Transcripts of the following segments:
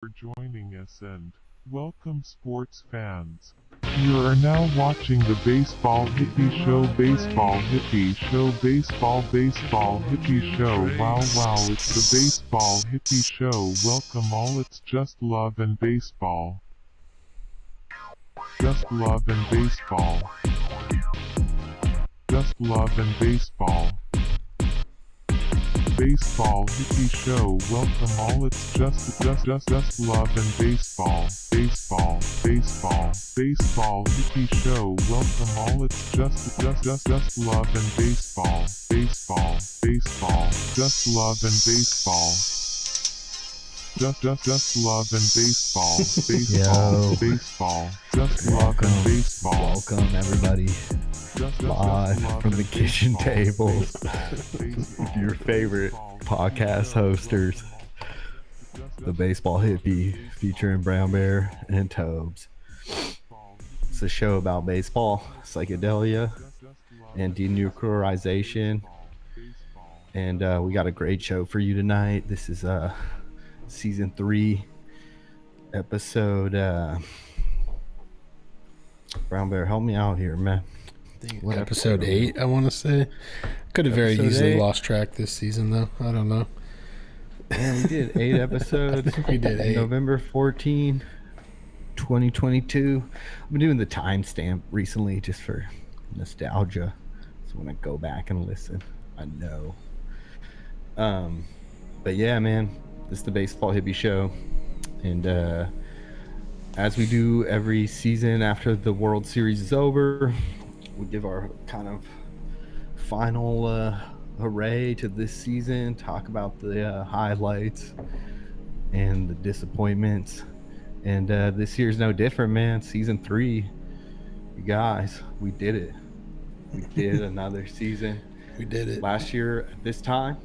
for joining us and welcome sports fans. You are now watching the Baseball Hippie Show, Baseball Hippie Show, Baseball Hippie Show. Wow, it's the Baseball Hippie Show. Welcome all, it's just love and baseball. Just love and baseball. Just love and baseball. Baseball Hippie Show. Welcome all, it's just love and baseball. Baseball Hippie Show. Welcome all, it's just love and baseball. Baseball, just love and baseball. Just love and baseball. Baseball, just love and baseball. Welcome everybody. Live from the kitchen table. Your favorite podcast hosters, the Baseball Hippie, featuring Brownbear and Tobe. It's a show about baseball, psychedelia, and denuclearization. And we got a great show for you tonight. This is season 3, episode. Brownbear, help me out here, man. What episode 8, I want to say. Could have very easily lost track this season, though. I don't know. Man, we did 8 episodes. We did 8. November 14, 2022. I've been doing the timestamp recently just for nostalgia. So when I go back and listen, I know. But yeah, man, this is the Baseball Hippie Show. And as we do every season after the World Series is over, we give our kind of final hooray to this season, talk about the highlights and the disappointments. And this year's no different, man. Season 3, you guys, we did it. We did another season. We did it. Last year at this time,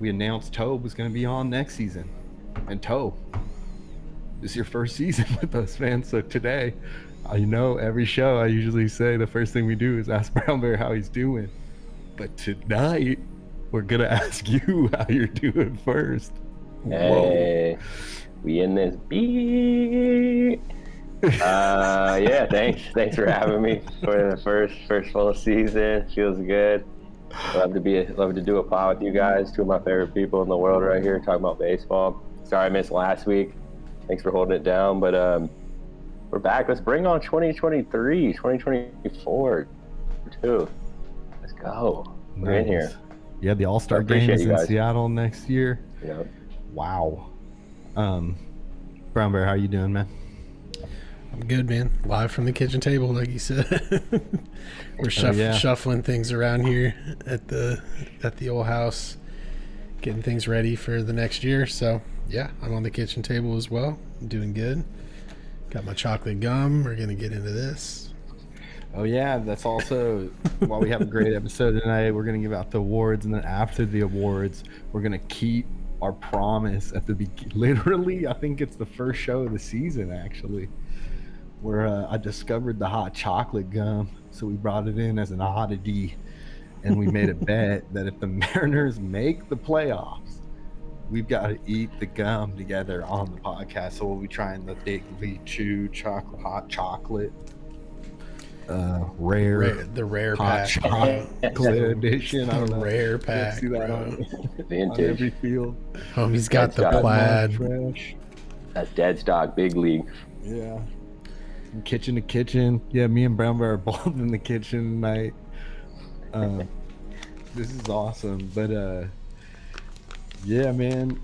we announced Tobe was going to be on next season. And Tobe, this is your first season with us, man. So today, I know every show I usually say the first thing we do is ask Brownbear how he's doing. But tonight, we're going to ask you how you're doing first. Hey, we in this beat. Yeah, thanks for having me for the first full season. Feels good. Love to do a pod with you guys. 2 of my favorite people in the world right here talking about baseball. Sorry I missed last week. Thanks for holding it down, but we're back. Let's bring on 2023, 2024 too. Let's go. We're in here. Yeah, the All-Star game is in Seattle next year. Yeah. Wow. Brownbear, how you doing, man? I'm good, man. Live from the kitchen table, like you said. We're shuffling things around here at the old house, getting things ready for the next year. So yeah, I'm on the kitchen table as well. I'm doing good. Got my chocolate gum. We're going to get into this. Oh, yeah. That's also while we have a great episode tonight, we're going to give out the awards. And then after the awards, we're going to keep our promise at the beginning. Literally, I think it's the first show of the season, actually, where I discovered the hot chocolate gum. So we brought it in as an oddity. And we made a bet that if the Mariners make the playoffs, we've got to eat the gum together on the podcast. So we'll be trying the Big Chew hot chocolate, the rare hot chocolate edition. I don't know. Rare pack, see that bro. Vintage. On every field. He's got the plaid. Fresh. That's dead stock, big league. Yeah. From kitchen to kitchen. Yeah, me and Brownbear are both in the kitchen tonight. This is awesome, but yeah, man,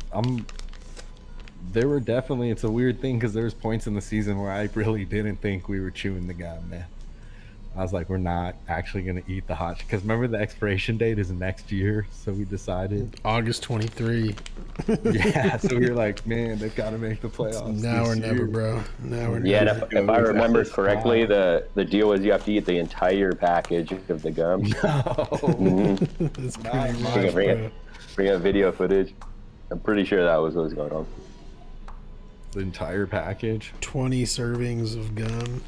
there were definitely, it's a weird thing because there's points in the season where I really didn't think we were chewing the gum, man. I was like, we're not actually going to eat the hot, because remember the expiration date is next year, so we decided August 23. Yeah, so we were like, man, they've got to make the playoffs. Now or never, bro. Now or never. Yeah, and if I remember correctly, the deal was you have to eat the entire package of the gum. No. Mm-hmm. That's pretty much, bring up video footage. I'm pretty sure that was what was going on. The entire package. 20 servings of gum.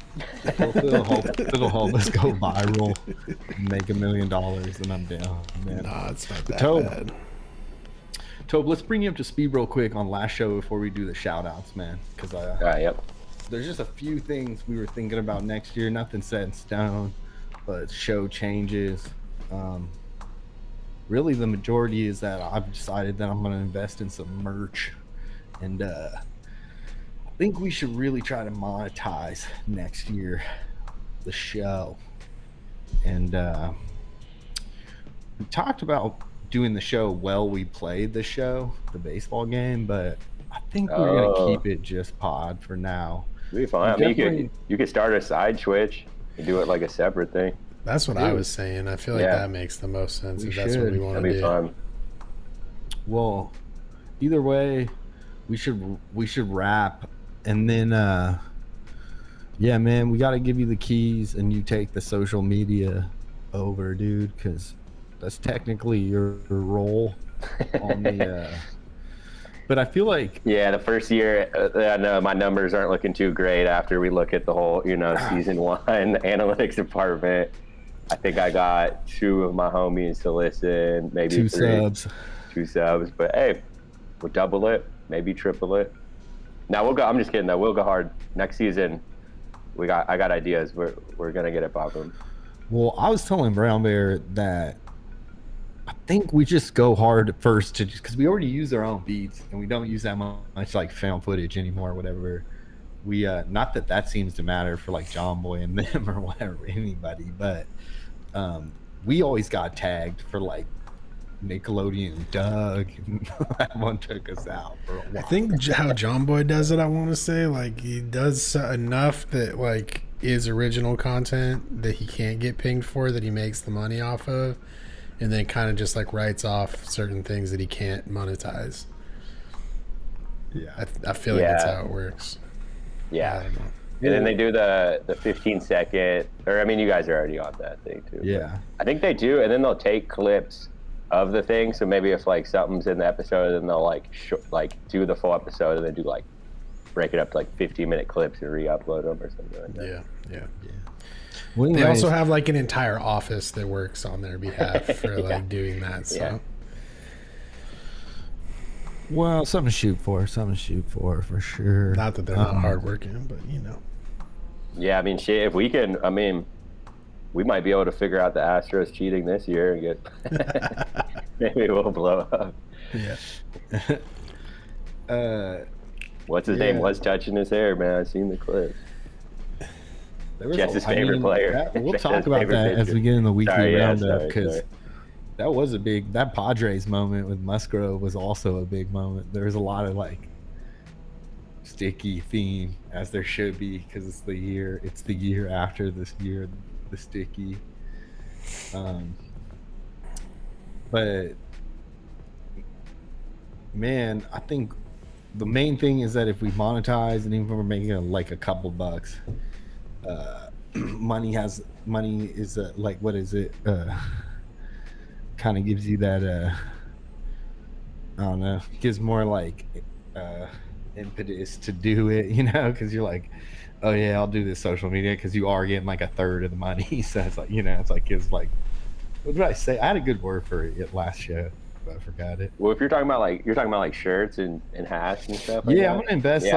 It'll help us go viral, make $1 million, and I'm down, man. Nah, it's not that Tobe, bad. Tobe, let's bring you up to speed real quick on last show before we do the shout outs, man. Because Yep. there's just a few things we were thinking about next year. Nothing set in stone, but show changes. Really, the majority is that I've decided that I'm going to invest in some merch. And I think we should really try to monetize next year the show. And we talked about doing the show while we played the show, the baseball game, but I think we're gonna keep it just pod for now. It'd be fine. I mean, you could start a side Twitch and do it like a separate thing. That's what I was saying. I feel like that makes the most sense if that's what we want to do. Fun. Well, either way, we should wrap, and then yeah, man, we got to give you the keys, and you take the social media over, dude, because that's technically your role on the but I feel like the first year I know my numbers aren't looking too great after we look at the whole season 1 analytics department. I think I got 2 of my homies to listen, maybe 2 3 subs, but hey, we'll double it, maybe triple it. Now we'll go. I'm just kidding though, we'll go hard next season. I got ideas. We're gonna get it popping. Well, I was telling Brown Bear that I think we just go hard at first because we already use our own beats and we don't use that much like found footage anymore or whatever. We not that seems to matter for like John Boy and them or whatever, anybody, but we always got tagged for like Nickelodeon Doug, and that one took us out for a while. I think how John Boy does it, I want to say, like he does enough that like is original content that he can't get pinged for, that he makes the money off of, and then kind of just like writes off certain things that he can't monetize. Yeah, I feel like that's how it works. Yeah. And then they do the 15-second, or I mean, you guys are already on that thing too. Yeah. I think they do, and then they'll take clips of the thing. So maybe if like something's in the episode, then they'll like do the full episode, and then do like break it up to like 15-minute clips and re-upload them or something like that. Yeah. Well, they also have like an entire office that works on their behalf for like doing that. So. Yeah. Well, something to shoot for for sure. Not that they're not hardworking, but you know. Yeah, I mean, shit. If we can, I mean, we might be able to figure out the Astros cheating this year and get. Maybe we'll blow up. Yeah. What's his name was touching his hair, man. I've seen the clip. Jess's favorite player. We'll talk about that as we get in the weekly roundup, because that was that Padres moment with Musgrove was also a big moment. There was a lot of like sticky theme, as there should be, because it's the year after this year, the sticky. But man, I think the main thing is that if we monetize, and even if we're making like a couple bucks, money is like, what is it? Kind of gives you that I don't know, gives more like impetus to do it, you know, because you're like, oh yeah, I'll do this social media, because you are getting like a third of the money. So it's like, you know, it's like, gives like, what did I say? I had a good word for it last show, but I forgot it. Well, if you're talking about like shirts and hats and stuff. Like I'm gonna invest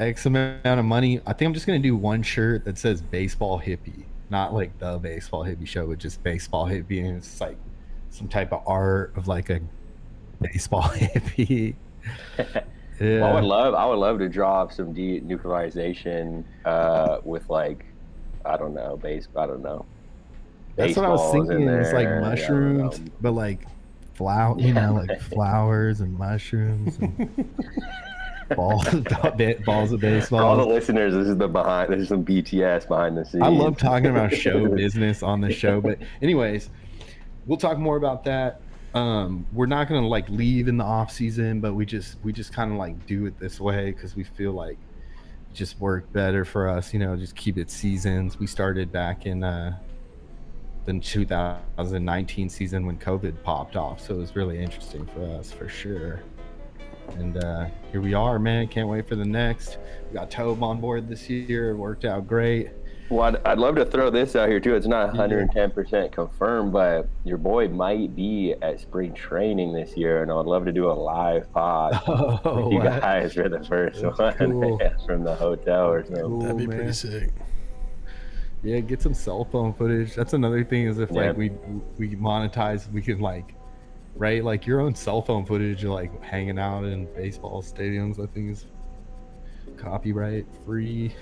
X amount of money. I think I'm just gonna do one shirt that says Baseball Hippy, not like the Baseball Hippie Show, but just Baseball Hippy, and it's like some type of art of like a baseball hippie. Yeah. Well, I would love to draw up some denuclearization with like, I don't know. That's what I was thinking. It's like mushrooms, but like you know, like flowers and mushrooms and balls of baseball. For all the listeners, this is some BTS behind the scenes. I love talking about show business on the show, but anyways, we'll talk more about that. We're not gonna like leave in the off season, but we just kind of like do it this way because we feel like it just worked better for us, you know, just keep it seasons. We started back in the 2019 season when COVID popped off, so it was really interesting for us for sure. And here we are, man. Can't wait for the next. We got Tobe on board this year. It worked out great. Well, I'd love to throw this out here too. It's not 110% confirmed, but your boy might be at spring training this year, and I'd love to do a live pod with you guys for the first one cool. from the hotel or something. Cool, That'd be man. pretty sick. Yeah, get some cell phone footage. That's another thing is if like we monetize, we can like, right? Like your own cell phone footage, of like hanging out in baseball stadiums. I think is copyright free.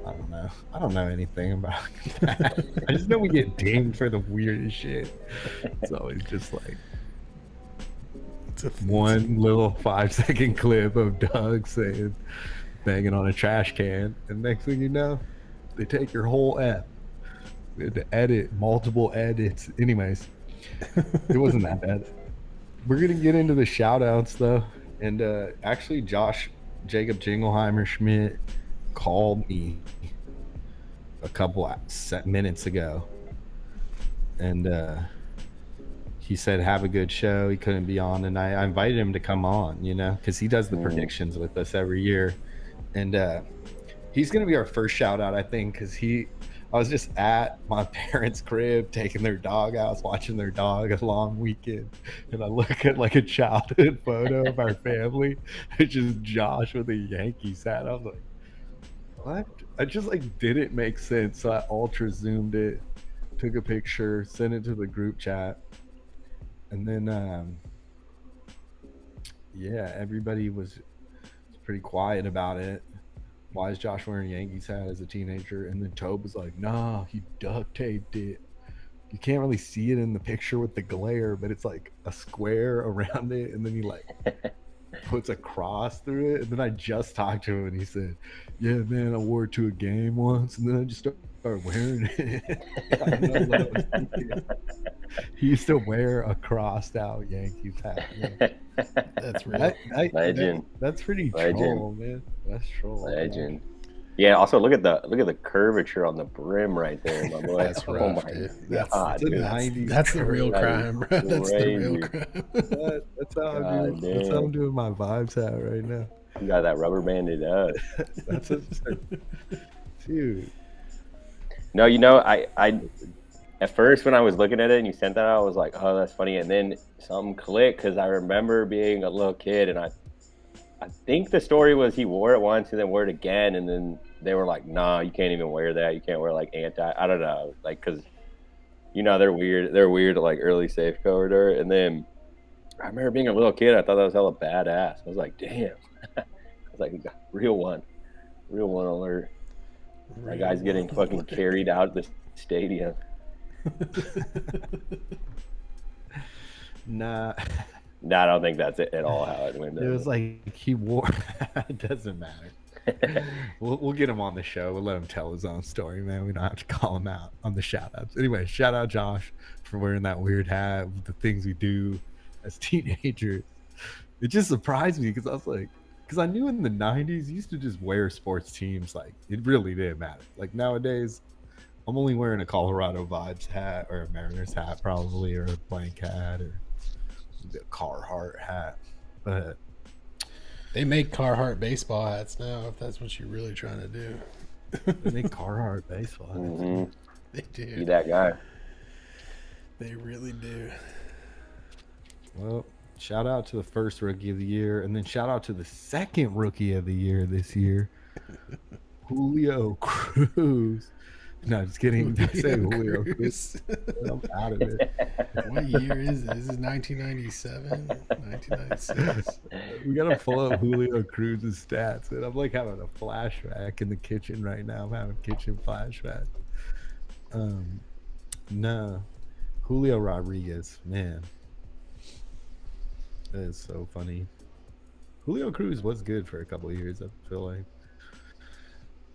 I don't know. I don't know anything about that. I just know we get dinged for the weirdest shit. It's always just like one little 5-second clip of Doug saying, banging on a trash can, and next thing you know, they take your whole app. We had to edit multiple edits. Anyways, it wasn't that bad. We're gonna get into the shout outs though, and actually Jacob Jingleheimer Schmidt called me a couple minutes ago, and he said have a good show. He couldn't be on tonight. I invited him to come on, you know, because he does the predictions with us every year, and he's gonna be our first shout out, I think, because I was just at my parents' crib taking their dog out, watching their dog a long weekend, and I look at like a childhood photo of our family. It's just Josh with a Yankees hat. I was like, what? I just like didn't make sense. So I ultra zoomed it, took a picture, sent it to the group chat, and then yeah, everybody was pretty quiet about it. Why is Josh wearing a Yankees hat as a teenager? And then Tobe was like, nah, he duct taped it. You can't really see it in the picture with the glare, but it's like a square around it, and then he like puts a cross through it. And then I just talked to him, and he said, yeah, man, I wore it to a game once, and then I just started wearing it. I don't know what I was thinking. He used to wear a crossed out Yankees hat. Yeah. That's real. Legend. That's pretty troll, man. That's troll. Legend. Yeah. Also, look at the curvature on the brim right there, my boy. That's rough, dude. That's the real crime, bro. That's the real crime. That's how I'm doing my vibes hat right now. You got that rubber banded up. That's it, dude. No, you know, I at first when I was looking at it and you sent that out, I was like, oh, that's funny. And then something clicked because I remember being a little kid, and I think the story was he wore it once and then wore it again, and then they were like, nah, you can't even wear that. You can't wear like I don't know, like, because you know they're weird like early safe corridor. And then I remember being a little kid, I thought that was hella badass. I was like, damn. I was like, real one alert. That guy's getting fucking carried out the stadium. Nah, I don't think that's it at all how it went. It was like he wore. It doesn't matter. We'll get him on the show. We'll let him tell his own story, man. We don't have to call him out on the shout outs. Anyway, shout out Josh for wearing that weird hat with the things we do as teenagers. It just surprised me because I was like, because I knew in the 90s you used to just wear sports teams, like it really didn't matter. Like nowadays, I'm only wearing a Colorado Vibes hat or a Mariners hat probably, or a blank hat, or a Carhartt hat. But they make Carhartt baseball hats now, if that's what you're really trying to do. They make Carhartt baseball hats. Mm-hmm. They do. Be that guy. They really do. Well, shout out to the first rookie of the year, and then shout out to the second rookie of the year this year, Julio Cruz. No, just kidding. Say Julio Cruz. I'm out of it. What year is it? This is 1997, 1996. We gotta pull up Julio Cruz's stats, and I'm like having a flashback in the kitchen right now. I'm having kitchen flashback. No, Julio Rodriguez, man, that is so funny. Julio Cruz was good for a couple of years, I feel like.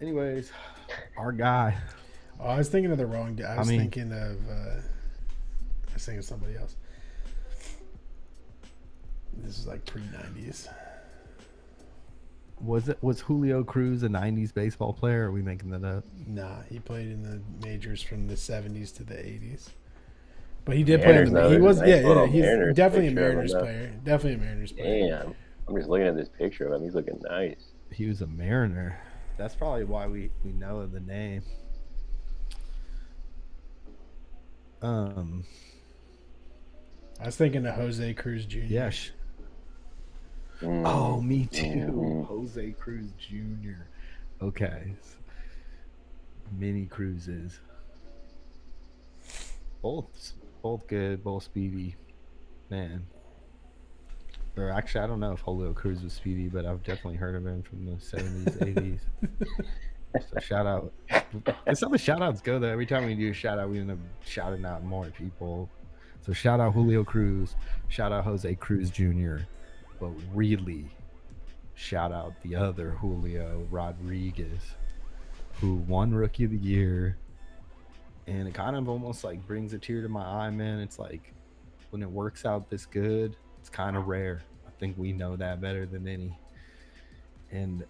Anyways, our guy. Oh, I was thinking of the wrong guy. I was thinking of somebody else. This is like pre-90s. Was Julio Cruz a 90s baseball player, or are we making that up? Nah, he played in the majors from the 70s to the 80s. But he did play in the he was he's definitely a Mariners player. Definitely a Mariners player. Damn. I'm just looking at this picture of him. He's looking nice. He was a Mariner. That's probably why we know the name. I was thinking of Jose Cruz Jr. Yeah. Oh, me too. Jose Cruz Jr. Okay. Mini Cruises. Both good, both speedy. Man. Or actually, I don't know if Julio Cruz was speedy, but I've definitely heard of him from the 70s, 80s. So shout out. It's how the shout outs go, though. Every time we do a shout out, we end up shouting out more people. So shout out Julio Cruz. Shout out Jose Cruz Jr. But really, shout out the other Julio Rodriguez, who won Rookie of the Year. And it kind of almost like brings a tear to my eye, man. It's like when it works out this good, it's kind of rare. I think we know that better than any. And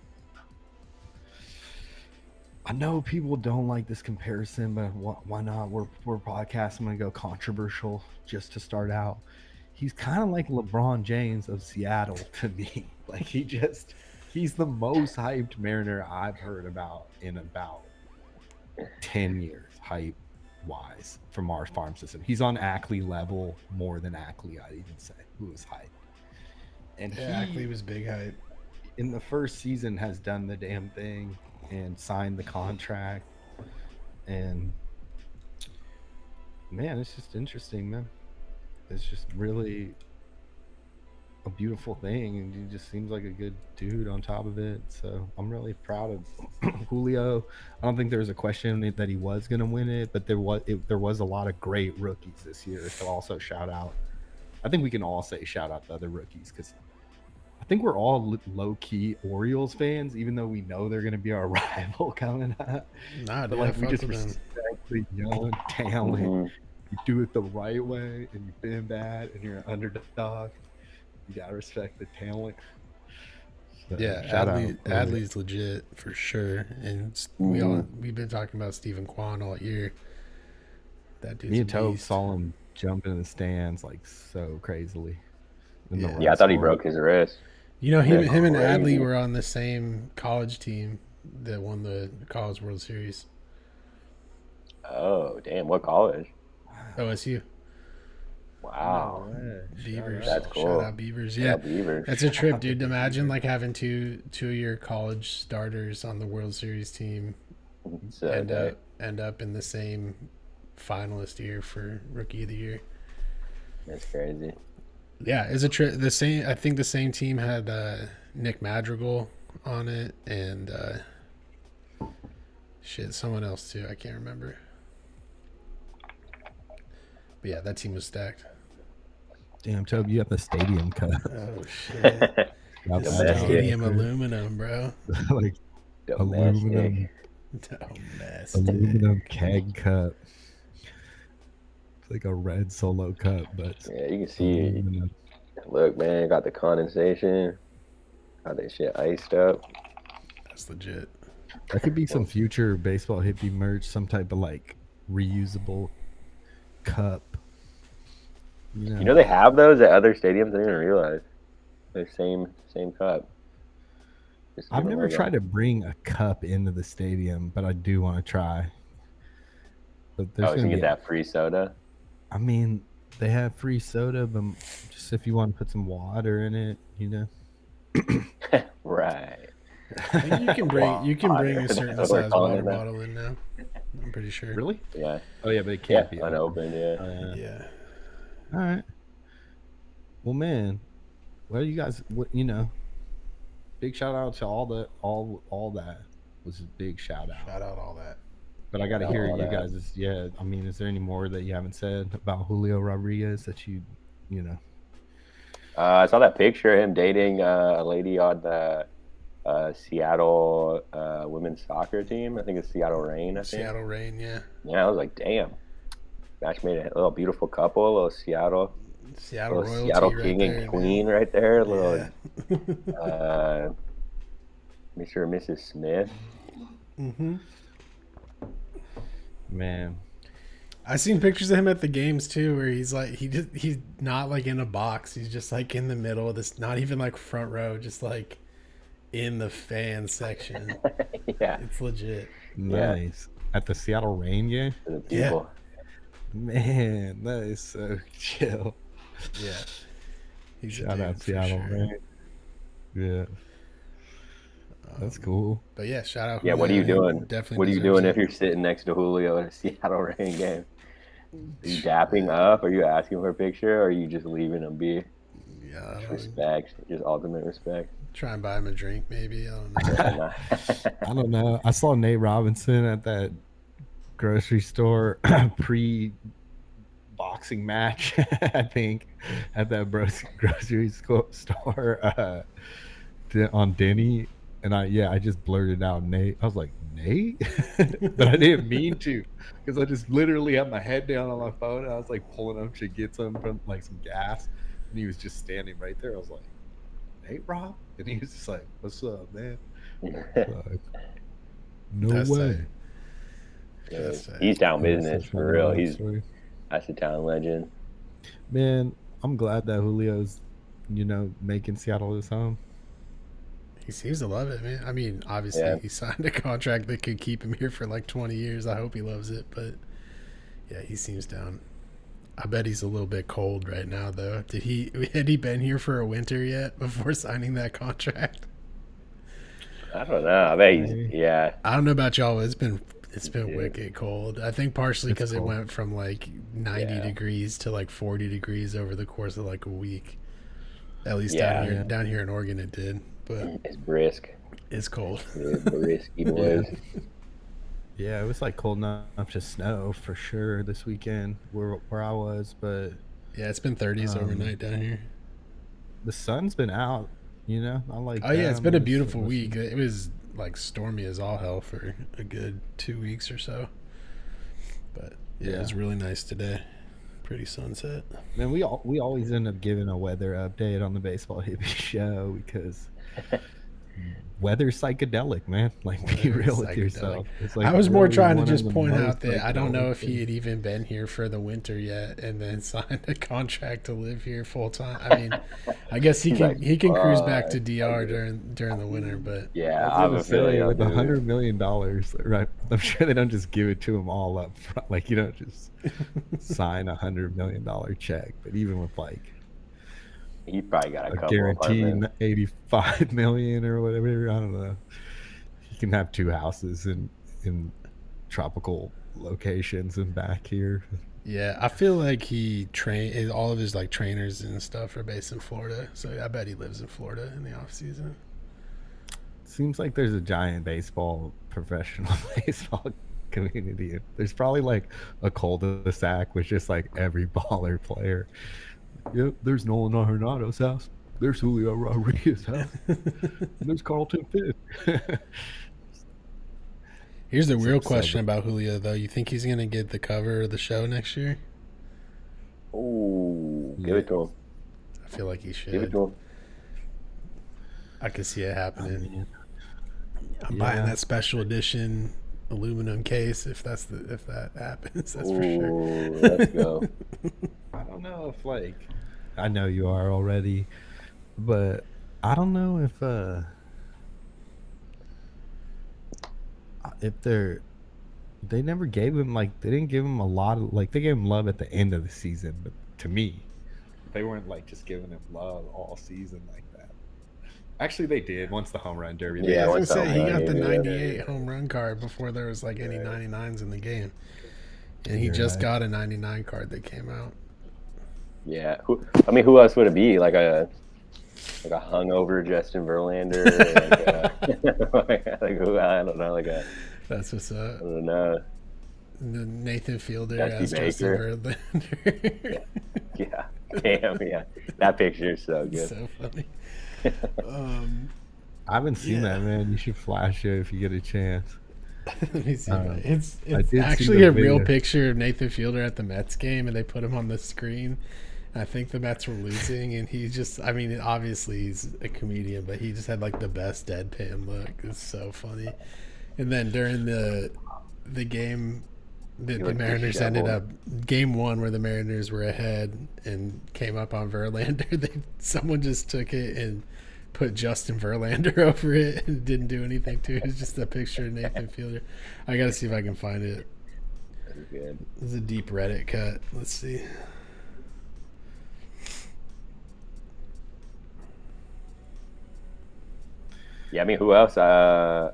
I know people don't like this comparison, but why not? We're podcasting. I'm going to go controversial just to start out. He's kind of like LeBron James of Seattle to me. Like he's the most hyped Mariner I've heard about in about 10 years, hype wise, from our farm system. He's on Ackley level, more than Ackley, I'd even say, who was hype. And Ackley was big hype. In the first season has done the damn thing and signed the contract. And man, it's just interesting, man. It's just really a beautiful thing, and he just seems like a good dude on top of it. So I'm really proud of Julio. I don't think there was a question that he was going to win it, but there was a lot of great rookies this year. So also shout out. I think we can all say shout out to other rookies, because I think we're all low-key Orioles fans, even though we know they're going to be our rival coming up. Nah, but like we just respect the young talent. Mm-hmm. You do it the right way, and you've been bad, and you're an underdog. You gotta respect the talent. So, yeah, Adley's legit for sure, and we've been talking about Stephen Kwan all year. That dude's me and Tobe saw him jump in the stands like so crazily. Yeah, I thought he broke his wrist. You know, him and Adley were on the same college team that won the College World Series. Oh, damn! What college? OSU. Wow. Beavers. That's cool. Shout out Beavers. Yeah. Beavers. That's a trip, dude. Imagine like having two of your college starters on the World Series team end up in the same finalist year for Rookie of the Year. That's crazy. Yeah, it's a trip. I think the same team had Nick Madrigal on it, and someone else too. I can't remember. But yeah, that team was stacked. Damn, Tobe, you have the Stadium Cup. Oh shit! Stadium aluminum, bro. Like aluminum. Aluminum keg cup. It's like a red Solo cup, but yeah, you can see it. Look, man, got the condensation. Got that shit iced up. That's legit. That could be some future baseball hippie merch, some type of like reusable cup. You know they have those at other stadiums. I didn't even realize the same cup. I've never tried to bring a cup into the stadium, but I do want to try. But there's you get that free soda. I mean, they have free soda, but just if you want to put some water in it, you know. Right. I think you can bring a certain size water bottle in now. I'm pretty sure. Really? Yeah. Oh yeah, but it can't be unopened. Yeah. Yeah. All right. Well, man, you guys? Big shout out to all that was a big shout out. Shout out all that. But I got to hear you guys. I mean, is there any more that you haven't said about Julio Rodriguez that you know? I saw that picture of him dating a lady on the Seattle women's soccer team. I think it's Seattle Reign. Seattle Reign, yeah. Yeah, I was like, damn. Match made a little beautiful couple, a little Seattle royalty, Seattle right king there, and queen right there. Little yeah. Mr. and Mrs. Smith. Mm-hmm. Man, I've seen pictures of him at the games too, where he's like he's not like in a box. He's just like in the middle of this, not even like front row, just like in the fan section. Yeah. It's legit. Nice. At the Seattle Rain game? For the people. Man, that is so chill. Yeah. He's a Shout dude out for Seattle sure. Rain. Yeah. That's cool. But yeah, shout out. Yeah, what are Julio. you He doing? definitely What are you deserves doing it. if you're sitting next to Julio at a Seattle Rain game? Are you dapping up? Are you asking for a picture? Or are you just leaving him be? Yeah, I Just don't respect, just ultimate respect. try and buy him a drink, maybe. I don't know. Yeah, nah. I don't know. I saw Nate Robinson at that grocery store pre-boxing match, I think, at that grocery store on Denny. And I just blurted out Nate. I was like, Nate? But I didn't mean to, because I just literally had my head down on my phone and I was like pulling up to get some from like some gas. And he was just standing right there. I was like, Nate Rob? And he was just like, what's up, man? Like, no That's way. Yeah, That's he's down Yeah, business such for a real. nice story. That's a town legend. Man, I'm glad that Julio's, making Seattle his home. He seems to love it, man. I mean, obviously, Yeah. he signed a contract that could keep him here for like 20 years. I hope he loves it, but yeah, he seems down. I bet he's a little bit cold right now, though. Had he been here for a winter yet before signing that contract? I don't know. I bet he's, Maybe. yeah. I don't know about y'all. It's been Yeah. wicked cold. I think partially It's because it cold. went from like 90 Yeah. degrees to like 40 degrees over the course of like a week. At least Yeah. down here in Oregon it did, but It's brisk. it's cold. It's brisky boys. Yeah, it was like cold enough to snow for sure this weekend where I was, but Yeah, it's been 30s overnight down here. the sun's been out, I like Oh yeah, it's that. been a I'm beautiful just- week. It was like stormy as all hell for a good 2 weeks or so. But yeah, it was really nice today. Pretty sunset. Man, we always end up giving a weather update on the Baseball Hippie show because weather's psychedelic, man. Like, be Weather is real with psychedelic. yourself. It's like I was more really trying to one of just the point most out that I don't know psychedelic if he things. had even been here for the winter yet and then signed a contract to live here full time. I mean, I guess he He's can like, he can cruise back to "Fuck, DR I get during the winter, but Yeah, I I have a was gonna feeling say, he'll with do it. $100 million, right? I'm sure they don't just give it to him all up front. Like, you don't just sign $100 million check. But even with like He probably got a a couple guaranteed apartments. 85 million or whatever, I don't know. He can have 2 houses in tropical locations and back here. yeah, I feel like he all of his like trainers and stuff are based in Florida. So I bet he lives in Florida in the off season. Seems like there's a giant professional baseball community. There's probably like a cul-de-sac with just like every baller player. Yep, there's Nolan Arenado's house. There's Julio Rodriguez's house. And there's Carlton Fisk. Here's the It's real like question about Julio, though. You think he's going to get the cover of the show next year? Ooh, give it to him. I feel like he Give it should. to him. I could see it happening. mean, I'm buying yeah. that special edition aluminum case if that happens. That's for sure. Ooh, let's go. I don't know if like I know you are already, but I don't know if they never gave him they didn't give him a lot of they gave him love at the end of the season, but to me they weren't just giving him love all season like that. Actually, they did once the home run derby. Yeah, I was what's gonna up, say he man? got the Yeah, 98 yeah. home run card before there was like any Yeah. 99s in the game, and he You're just right. got a 99 card that came out. Yeah. Who else would it be? Like a hungover Justin Verlander? Like who? I don't know. That's what's I up. don't know. The Nathan Fielder Dusty as Justin Baker. Verlander. Yeah. Damn. Yeah. That picture is so good. So funny. I haven't seen Yeah. that, man. You should flash it if you get a chance. Let me see. It's I did see actually the a real video. picture of Nathan Fielder at the Mets game, and they put him on the screen. I think the Mets were losing, and he just, I mean, obviously he's a comedian, but he just had like the best deadpan look. It's so funny. And then during the game that the looked Mariners ended disheveled. up, game 1 where the Mariners were ahead and came up on Verlander, someone just took it and put Justin Verlander over it and didn't do anything to it. It's just a picture of Nathan Fielder. I gotta see if I can find it. That's good. This is a deep Reddit cut. Let's see. Yeah, I mean, who else? I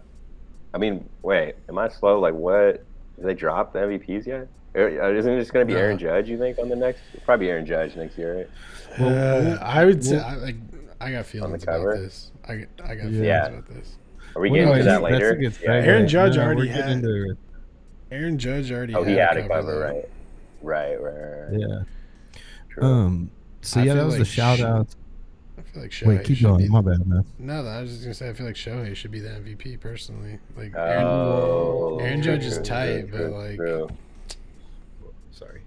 mean, wait, am I slow? Like, what? Did they drop the MVPs yet? Isn't it just going to be Aaron Judge, you think, on the next? Probably Aaron Judge next year, right? I would say, I got feelings about cover? this. I got feelings about this. Are we getting to that that's later? a good Yeah. segue. Aaron Judge Yeah, already we're getting had. into it. Aaron Judge already. Oh, he had a cover, though. right. Yeah. True. So I yeah, that feel was the like shout out. I feel like Shohei Wait, keep should going. be. My bad, man. No, I was just gonna say I feel like Shohei should be the MVP personally. Like Oh, Aaron Judge is true, tight, true, but like, true. Sorry.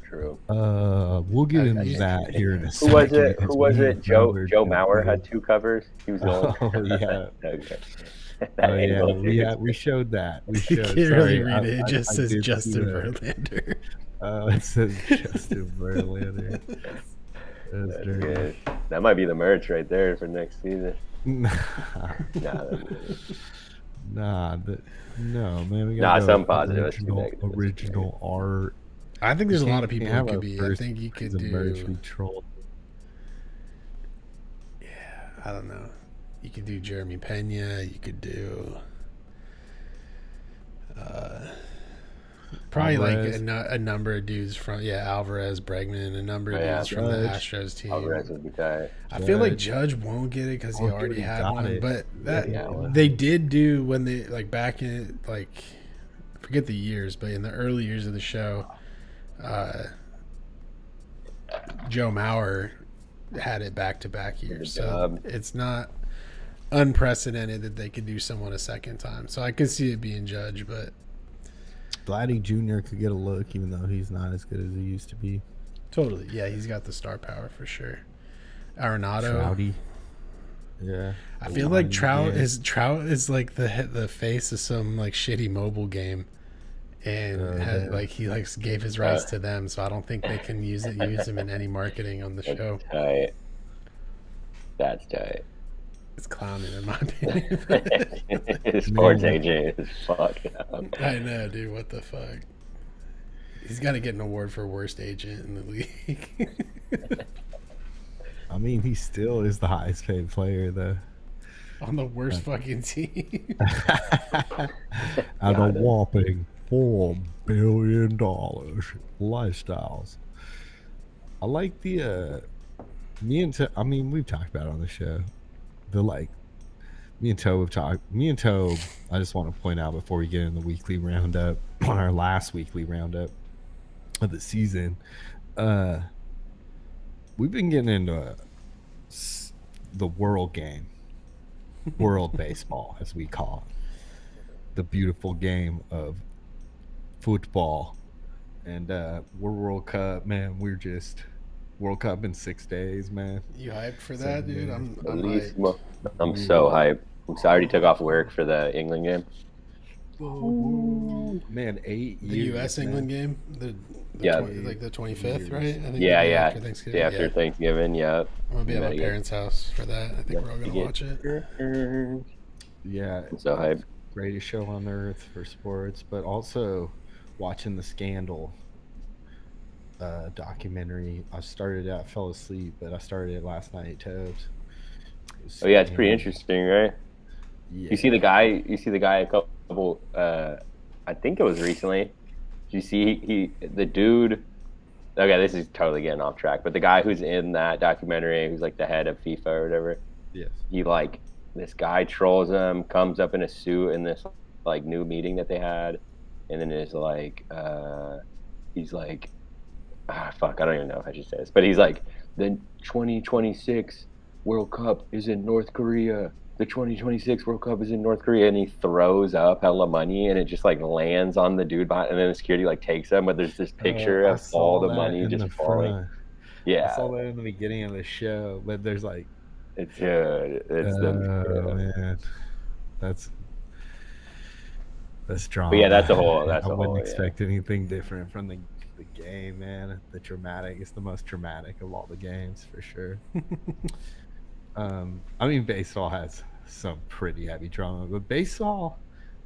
True. We'll get into that here in a Who second. was it? because Who was we it? have Joe covered Mauer everything. had 2 covers. He was the only. Oh yeah. Okay. Oh yeah. We showed that. We you showed. can't Sorry, really read it. It just says did see Justin that. Verlander. Oh, it says Justin Verlander. That's dirty. Good. That might be the merch right there for next season. Nah, Nah, no, man. We Nah, got some positive, let's do original, negative. original art. I think there's a We lot of can't people have who could our be. I first think you could season merch be do. trolled. I don't know. You could do Jeremy Pena. You could do. Probably Alvarez. like a number of dudes from Alvarez, Bregman, a number of Oh, yeah, dudes from the Judge. Astros team. Alvarez would be tight. I feel like Judge. Judge won't get it because he Oh, already dude, he had got one. it. But that Yeah, well. they did do when they like back in like I forget the years, but in the early years of the show, Joe Mauer had it back to back years. So job. it's not unprecedented that they could do someone a second time. So I could see it being Judge, but Vladdy Jr. could get a look, even though he's not as good as he used to be. totally, yeah, he's got the star power for sure. Arenado. Trouty. Yeah. I feel like Trout Yeah. is like the face of some like shitty mobile game, and Yeah. like he like gave his rights to them, so I don't think they can use him in any marketing on the show. That's tight. That's tight. It's clowning in my opinion. His sports agent is fucked up. I know, dude. What the fuck? He's got to get an award for worst agent in the league. I mean, he still is the highest paid player, though. On the worst fucking team. At a whopping $4 billion lifestyles. I like the I mean, we've talked about it on the show. Me and Tobe, I just want to point out before we get in the weekly roundup, on our last weekly roundup of the season, we've been getting into the world game, world baseball, as we call it, the beautiful game of football. And we're World Cup, man. We're just World Cup in 6 days, man. You hyped for that, dude? I'm Bellissimo. I'm so hyped. I already took off work for the England game. Man, 8 the years. U.S. England game, the Yeah. like the 25th, right? I think Yeah, the day yeah. After Thanksgiving. Day after Thanksgiving, yeah. I'm gonna be at my Yeah. parents' house for that. I think we're all gonna watch it. Yeah, I'm so hyped. greatest show on earth for sports, but also watching the Scandal documentary. Fell asleep, but I started it last night, Tobes. Oh yeah, it's pretty interesting, right? Yeah. You see the guy a couple I think it was recently. Did you see the dude, okay, this is totally getting off track, but the guy who's in that documentary, who's like the head of FIFA or whatever, Yes. he like, this guy trolls him, comes up in a suit in this like new meeting that they had, and then is like he's like, fuck, I don't even know if I should say this, but he's like, the 2026 World Cup is in North Korea. The 2026 World Cup is in North Korea, and he throws up hella money, and it just like lands on the dude behind, and then the security like takes him, but there's this picture I of saw all the that money in just the falling. front. Yeah, I saw that in the beginning of the show, but there's like, it's good. It's man, that's drama. But yeah, that's a whole. I That's a wouldn't whole. expect anything different from the game, man. It's the most dramatic of all the games for sure. I mean, baseball has some pretty heavy drama, but baseball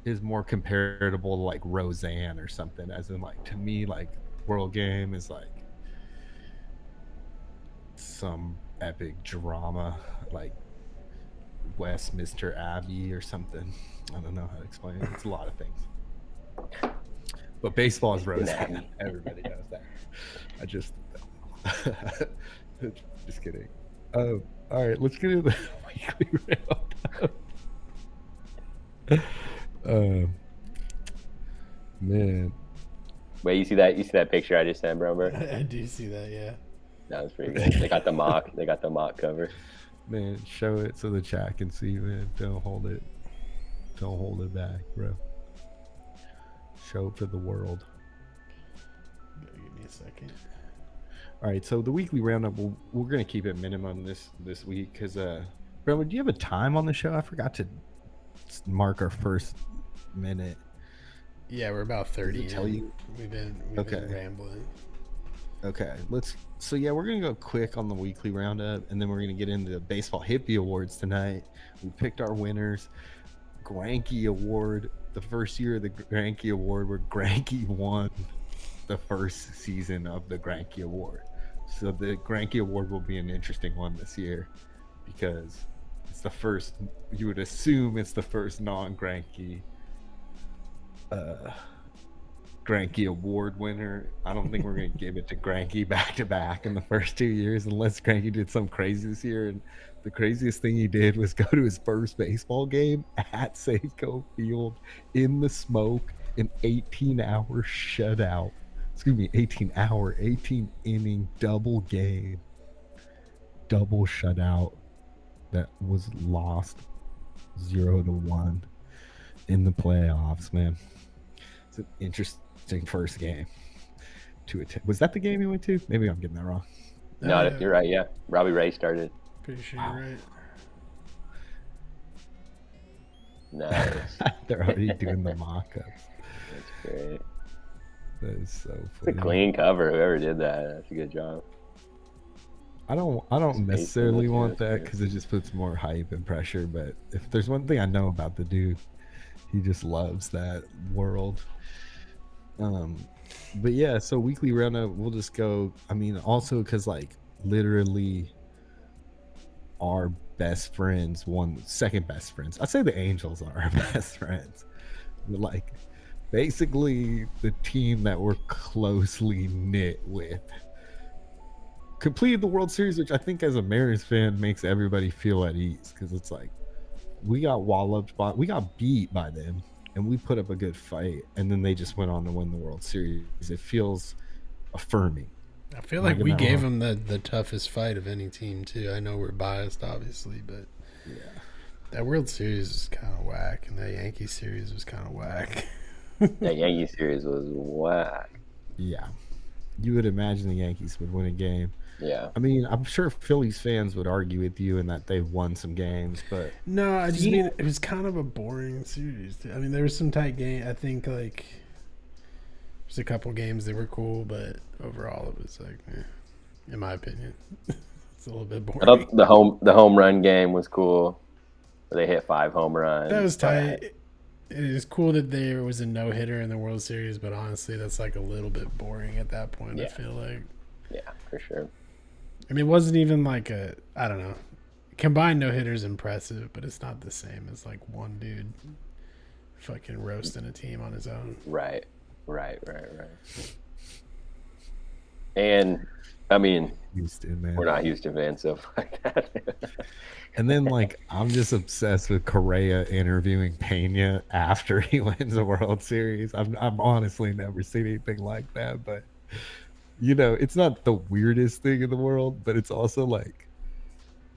is more comparable to like Roseanne or something. As in, like to me, like World Game is like some epic drama, like Westminster Abbey or something. I don't know how to explain it. It's a lot of things. But baseball is Roseanne. Everybody knows that. I just just kidding. All right, let's get into the weekly roundup. Man. Wait, you see that? You see that picture I just sent, Brownbear? I do see that. Yeah. That was pretty good. They got the mock. They got the mock cover. Man, show it so the chat can see, man. Don't hold it. Don't hold it back, bro. Show it to the world. Give me a second. All right, so the weekly roundup, we're gonna keep it minimum this week because, Bro, do you have a time on the show? I forgot to mark our first minute. Yeah, we're about 30. Tell you? We've been rambling. Okay, so yeah, we're gonna go quick on the weekly roundup, and then we're gonna get into the baseball Hippy awards tonight. We picked our winners. Granky Award, the first year of the Granky Award, where Granky won the first season of the Granky Award. So the Granky Award will be an interesting one this year because it's the first. You would assume it's the first non-Granky Granky Award winner. I don't think we're going to give it to Granky back to back in the first 2 years unless Granky did something crazy this year. And the craziest thing he did was go to his first baseball game at Safeco Field in the smoke, an 18-hour shutout. 18 inning double game, double shutout that was lost 0-1 in the playoffs, man. It's an interesting first game to attend. Was that the game you went to? Maybe I'm getting that wrong. No, you're right. Yeah, Robbie Ray started. Pretty sure you're right. Nice. They're already doing the mock-ups. That's great. That is so It's funny. a clean cover. Whoever did that, that's a good job. I don't necessarily want that because it just puts more hype and pressure. But if there's one thing I know about the dude, he just loves that world. But yeah, so weekly roundup, we'll just go. I mean, also because like literally our best friends, second best friends. I say the Angels are our best friends. But like basically the team that we're closely knit with completed the World Series, which I think as a Mariners fan makes everybody feel at ease because it's like we got we got beat by them and we put up a good fight and then they just went on to win the World Series. It feels affirming. I feel like we gave them the toughest fight of any team too. I know we're biased obviously, but Yeah, that World Series was kind of whack and that Yankee series was kind of whack. That Yankee series was whack. yeah, you would imagine the Yankees would win a game. Yeah. I mean, I'm sure Phillies fans would argue with you in that they've won some games, but No, I just mean it was kind of a boring series. I mean, there was some tight game. I think like there's a couple games that were cool, but overall it was like, in my opinion, it's a little bit boring. I thought the home run game was cool. They hit 5 home runs. That was tight. It is cool that there was a no hitter in the World Series, but honestly, that's like a little bit boring at that point. Yeah. I feel like. Yeah, for sure. I mean, it wasn't even like I don't know. Combined no hitters impressive, but it's not the same as like one dude fucking roasting a team on his own. Right. And I mean, Houston, man. we're not Houston fans, so fuck that. And then, like, I'm just obsessed with Correa interviewing Pena after he wins a World Series. I've honestly never seen anything like that. But, you know, it's not the weirdest thing in the world, but it's also, like,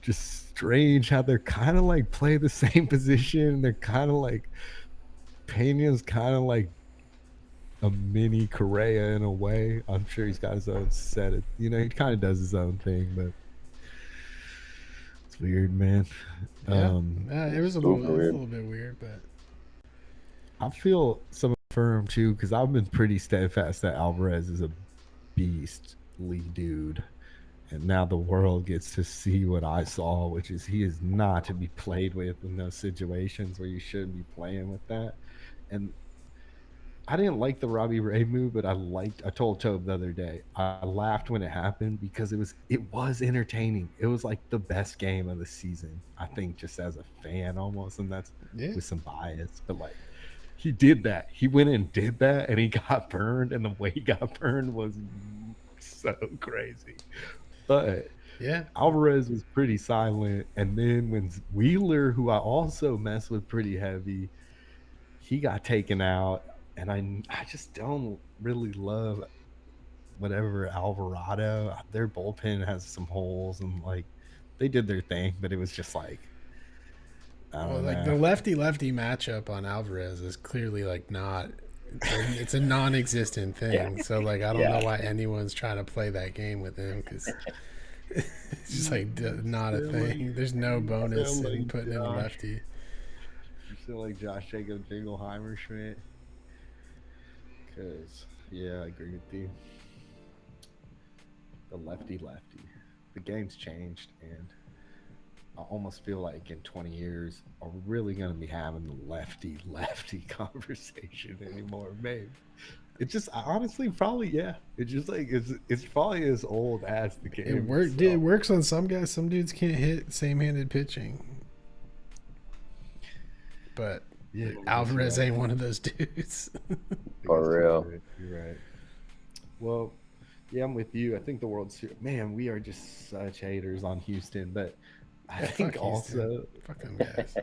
just strange how they're kind of, like, play the same position. They're kind of, like, Pena's kind of, like, a mini Correa in a way. I'm sure he's got his own set. You know, he kind of does his own thing, but it's weird, man. Yeah, it was a little bit weird, but I feel some firm too because I've been pretty steadfast that Alvarez is a beastly dude, And now the world gets to see what I saw, which is he is not to be played with in those situations where you shouldn't be playing with that. And I didn't like the Robbie Ray move, but I told Tobe the other day, I laughed when it happened because it was entertaining. It was like the best game of the season, I think, just as a fan almost, and that's with some bias. But like he did that. He went and did that and he got burned, and the way he got burned was so crazy. But Yeah. Alvarez was pretty silent. And then when Wheeler, who I also mess with pretty heavy, he got taken out. And I just don't really love whatever Alvarado. Their bullpen has some holes, and like they did their thing, but it was just like the lefty matchup on Alvarez is clearly like not. It's a non-existent thing. So like I don't know why anyone's trying to play that game with him because it's just like not a thing. There's no bonus in putting in a lefty. You feel like Josh Jacob Jingleheimer Schmidt. Because, yeah, I agree with you. The lefty. The game's changed, and I almost feel like in 20 years, are we really going to be having the lefty conversation anymore? Maybe. It's just, honestly, probably, yeah. It's just like, it's probably as old as the game. It works on some guys. Some dudes can't hit same-handed pitching. But... yeah, Alvarez ain't one of those dudes. For real. You're right. Well, yeah, I'm with you. I think the World Series, man, we are just such haters on Houston, but I think also fuck them guys.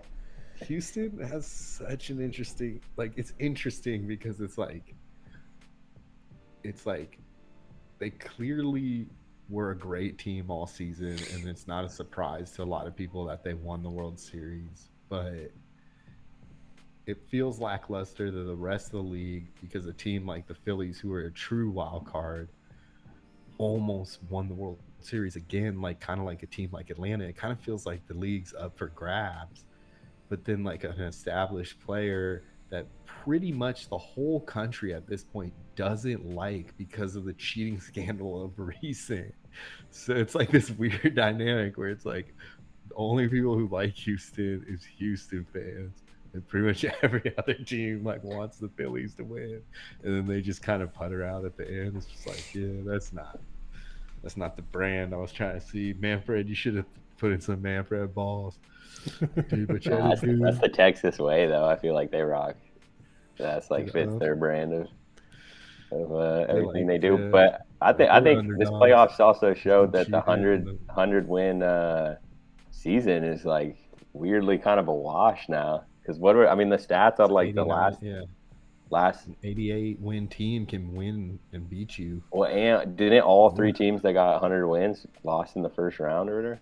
Houston has such an interesting, like, it's interesting because it's like they clearly were a great team all season, and it's not a surprise to a lot of people that they won the World Series, but it feels lackluster to the rest of the league because a team like the Phillies, who are a true wild card, almost won the World Series again, like kind of like a team like Atlanta. It kind of feels like the league's up for grabs, but then like an established player that pretty much the whole country at this point doesn't like because of the cheating scandal of recent. So it's like this weird dynamic where it's like the only people who like Houston is Houston fans. And pretty much every other team like wants the Phillies to win, and then they just kind of putter out at the end. It's just like, yeah, that's not the brand I was trying to see. Manfred, you should have put in some Manfred balls, dude. But that's the Texas way, though. I feel like they rock. That's like fits their brand of everything they do. But I think this playoffs also showed that the 100 win season is like weirdly kind of a wash now. Because the stats on like the last 88 win team can win and beat you. Well, and didn't all three teams that got 100 wins lost in the first round or whatever?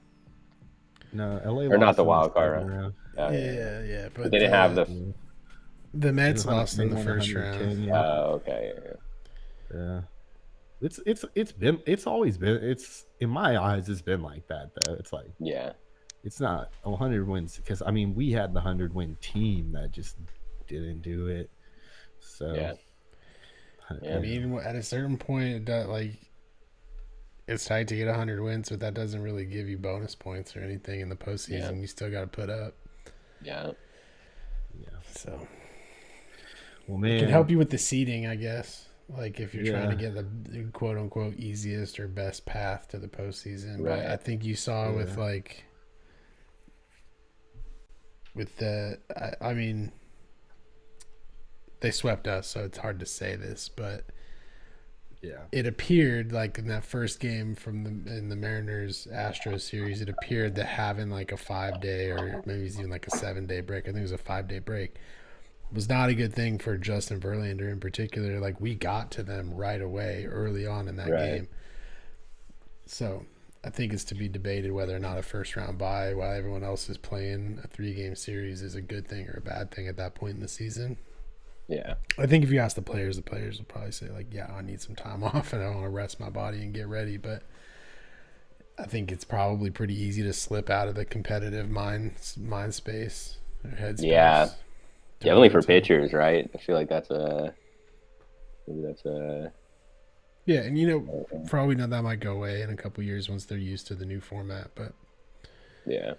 No, LA or not the wild card round. Yeah. But they didn't have the Mets lost in the first round. Yeah. Oh, okay. Yeah. It's always been in my eyes it's been like that though. It's like it's not 100 wins because we had the 100 win team that just didn't do it. So at a certain point, it's tight to get 100 wins, but that doesn't really give you bonus points or anything in the postseason. You still got to put up. Yeah. So, well, man, it can help you with the seeding, I guess. Like if you're trying to get the quote unquote easiest or best path to the postseason. Right. But I think you saw they swept us, so it's hard to say this, but it appeared like in that first game in the Mariners Astros series, it appeared that having like a 5-day or maybe even like a 7-day break, I think it was a 5-day break, was not a good thing for Justin Verlander in particular. Like we got to them right away early on in that game. So I think it's to be debated whether or not a first round bye while everyone else is playing a 3-game series is a good thing or a bad thing at that point in the season. Yeah. I think if you ask the players will probably say like, yeah, I need some time off and I want to rest my body and get ready. But I think it's probably pretty easy to slip out of the competitive mind space or headspace. Yeah. Definitely for pitchers, right? I feel like that's a Yeah, and for all we know, that might go away in a couple years once they're used to the new format. But Yeah.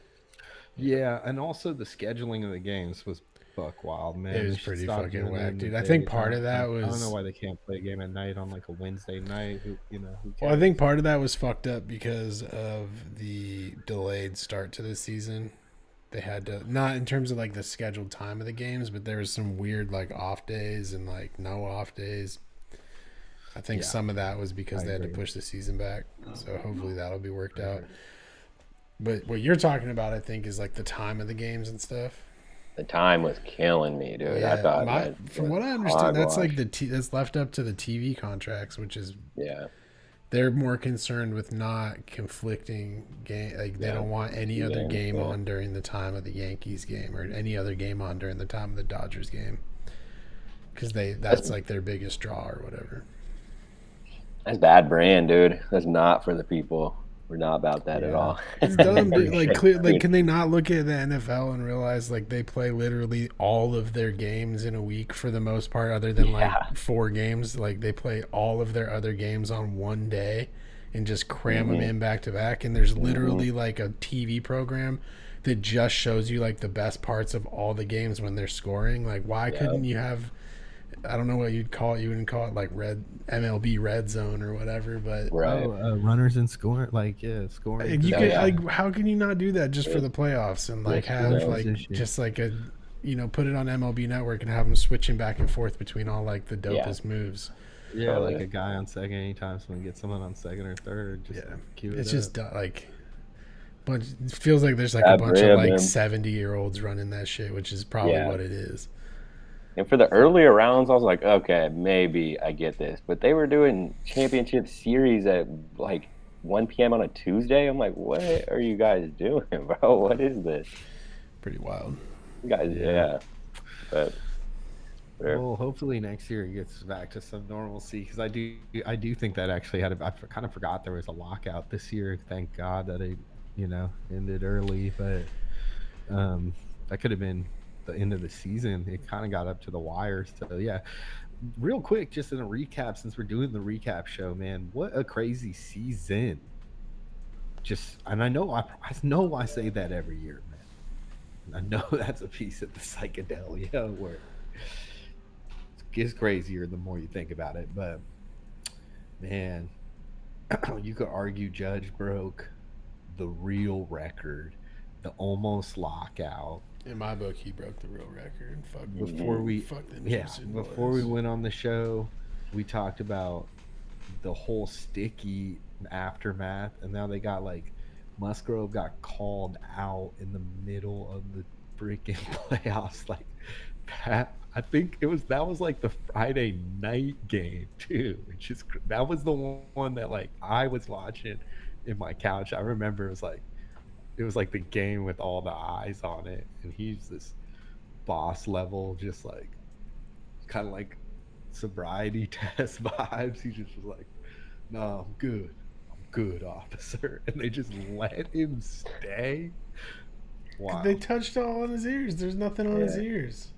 Yeah, and also the scheduling of the games was buck wild, man. it was They should pretty stop fucking doing it whack, in the dude. I think day. part of that I don't know was. why they can't play a game at night on like a Wednesday night. Who who Well, I cares? think part of that was fucked up because of the delayed start to the season. They had to, not in terms of like the scheduled time of the games, but there was some weird like off days and like no off days. I think Yeah. some of that was because I they had to agree. push the season back. So hopefully that'll be worked out. But what you're talking about, I think, is like the time of the games and stuff. The time was killing me, dude. I thought from what I understand, that's like that's left up to the TV contracts, which is yeah. they're more concerned with not conflicting game. Like they don't want any other game on during the time of the Yankees game or any other game on during the time of the Dodgers game, because that's like their biggest draw or whatever. That's bad brand, dude. That's not for the people. We're not about that at all. It's dumb, dude. Like, can they not look at the NFL and realize like they play literally all of their games in a week for the most part, other than like 4 games? Like they play all of their other games on one day and just cram them in back to back. And there's literally like a TV program that just shows you like the best parts of all the games when they're scoring. Like, why couldn't you have? I don't know what you'd call it. You wouldn't call it like MLB Red Zone or whatever, but Runners and scoring, scoring. You can like, how can you not do that just for the playoffs and like have like just like a, put it on MLB Network and have them switching back and forth between all like the dopest moves. Yeah, like a guy on second anytime someone gets someone on second or third. Just cue it it's up. just like. But it feels like there's like a bunch of like 70-year-olds running that shit, which is probably what it is. And for the earlier rounds, I was like, okay, maybe I get this. But they were doing championship series at like 1 p.m. on a Tuesday. I'm like, what are you guys doing, bro? What is this? Pretty wild. You guys, But well, hopefully next year it gets back to some normalcy, because I do think that actually I kind of forgot there was a lockout this year. Thank God that it ended early, but that could have been the end of the season. It kind of got up to the wire. So yeah, real quick, just in a recap, since we're doing the recap show, man, what a crazy season. And I know I say that every year, man. I know that's a piece of the psychedelia where it gets crazier the more you think about it. But man, you could argue Judge broke the real record, the almost lockout. In my book, he broke the real record. Before we went on the show, we talked about the whole Sticky aftermath, and now they got like Musgrove got called out in the middle of the freaking playoffs. Like that, I think that was like the Friday night game too. That was the one that like I was watching in my couch. I remember it was like the game with all the eyes on it, and he's this boss level, just like kind of like sobriety test vibes. He just was like, no, I'm good, officer. And they just let him stay. Wow. They touched all on his ears. There's nothing on his ears.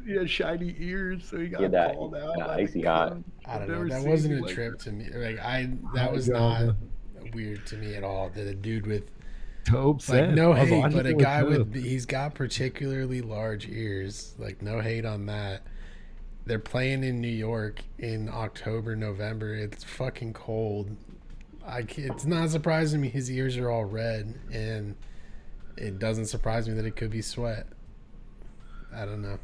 He had shiny ears, so he got called out. Icy hot. I don't know. That wasn't a trip to me. That was not weird to me at all. That a dude with Tobe said, no hate, but a guy he's got particularly large ears. Like, no hate on that. They're playing in New York in October, November. It's fucking cold. It's not surprising me his ears are all red, and it doesn't surprise me that it could be sweat. I don't know.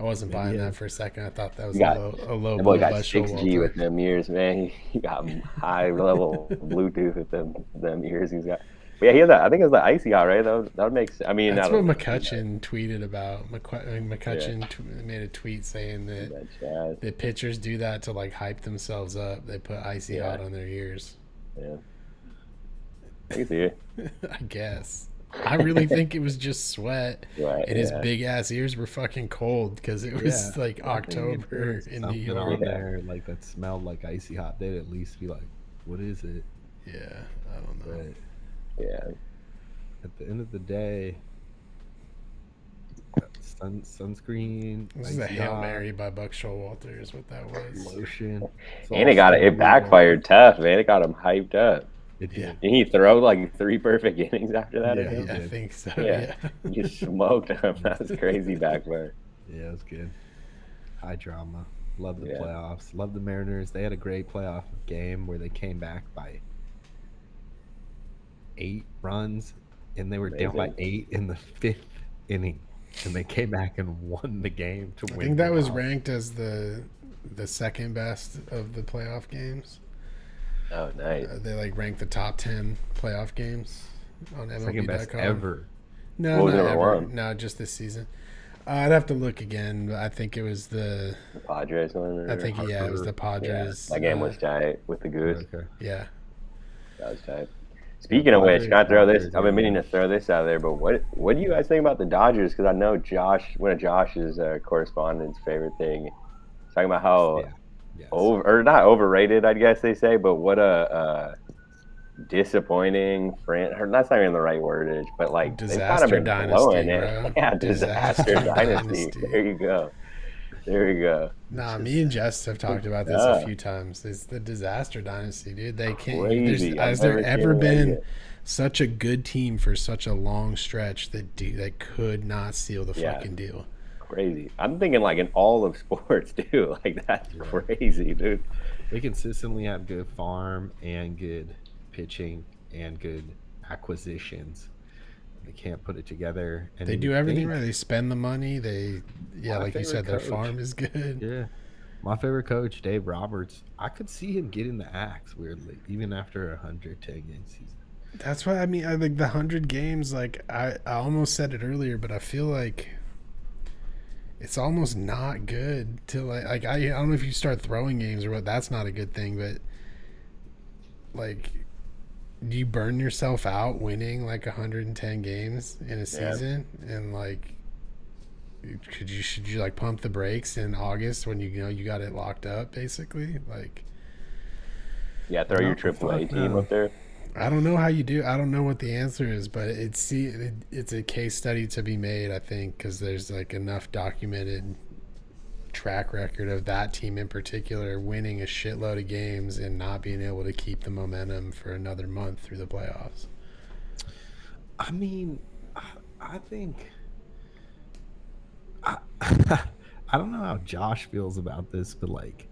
I wasn't buying that for a second. I thought that was a low boy got 6G with them ears, man. He got high level Bluetooth with them ears he's got. But yeah, he has that. I think it's the icy hot, right? That would make sense. I mean, that's what McCutcheon tweeted about. McCutcheon made a tweet saying that the pitchers do that to like hype themselves up. They put icy hot on their ears. Yeah, I can see it. I guess. I really think it was just sweat, and his big ass ears were fucking cold because it was like October in New York. On there, like that smelled like icy hot. They'd at least be like, "What is it?" Yeah, I don't know. But, at the end of the day, sunscreen. This is a icy Hail hot, Mary by Buck Showalter is what that was. lotion. It's And all it slowly backfired working. tough, man. It got him hyped up. It Yeah. did. Didn't he throw like 3 perfect innings after that? Yeah, or he something? I did. think so. Yeah. Yeah. You smoked him. That was crazy backfire. Yeah, it was good. High drama. Love the Yeah. playoffs. Love the Mariners. They had a great playoff game where they came back by 8 runs, and they were down by Amazing. 8 in the 5th inning, and they came back and won the game to I win. think the that was wild. ranked as the second best of the playoff games. Oh, nice. They like ranked the top 10 playoff games on Second best MLB.com. ever. No, What was not number ever. one? No, just this season. I'd have to look again. But I think it was the. The Padres one. I think yeah, it was the Yeah, Padres. that game was tight with the Goose. Okay. Yeah. That was tight. Speaking of which, Padres, can I throw this? Dodgers, I've been meaning yeah. to throw this out there, but what do you guys think about the Dodgers? Because I know Josh, one of Josh's correspondent's favorite thing, talking about how Yeah. Yes. or not overrated, I guess they say, but what a disappointing friend. Or that's not even the right wordage, but like they've kind of Disaster been dynasty, blowing it. bro. Yeah, disaster dynasty. There you go. There you go. Nah, me and Jess have talked about this a few times. It's the disaster dynasty, dude. They can't. Crazy. Has I've there never ever seen it like been it. such a good team for such a long stretch that could not seal the Yeah. fucking deal? Crazy. I'm thinking like in all of sports too. Like that's crazy, dude. They consistently have good farm and good pitching and good acquisitions. They can't put it together. And They you do everything think- right. They spend the money. My Like you said, favorite their coach. farm is good. Yeah. My favorite coach, Dave Roberts, I could see him getting the axe weirdly, even after a 110 game season. That's why I mean, I think the 100 games. Like I almost said it earlier, but I feel like it's almost not good till like I don't know if you start throwing games or what. That's not a good thing, but like, do you burn yourself out winning like 110 games in a season? And like, should you like pump the brakes in August when you know you got it locked up basically? Like, Yeah, throw your AAA fuck team no. up there. I don't know how you do. I don't know what the answer is, but it's a case study to be made, I think, because there's like enough documented track record of that team in particular winning a shitload of games and not being able to keep the momentum for another month through the playoffs. I mean, I think I don't know how Josh feels about this, but like,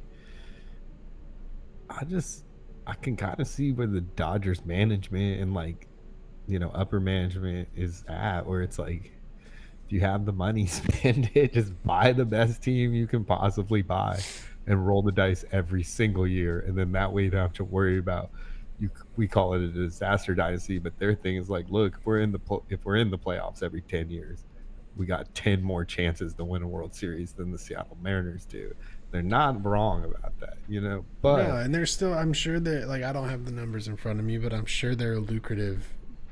I can kind of see where the Dodgers management and like, upper management is at, where it's like, if you have the money, spend it. Just buy the best team you can possibly buy, and roll the dice every single year, and then that way you don't have to worry about. We call it a disaster dynasty, but their thing is like, look, if we're in the playoffs every 10 years, we got 10 more chances to win a World Series than the Seattle Mariners do. They're not wrong about that, But No, and they're still. I'm sure they're like. I don't have the numbers in front of me, but I'm sure they're a lucrative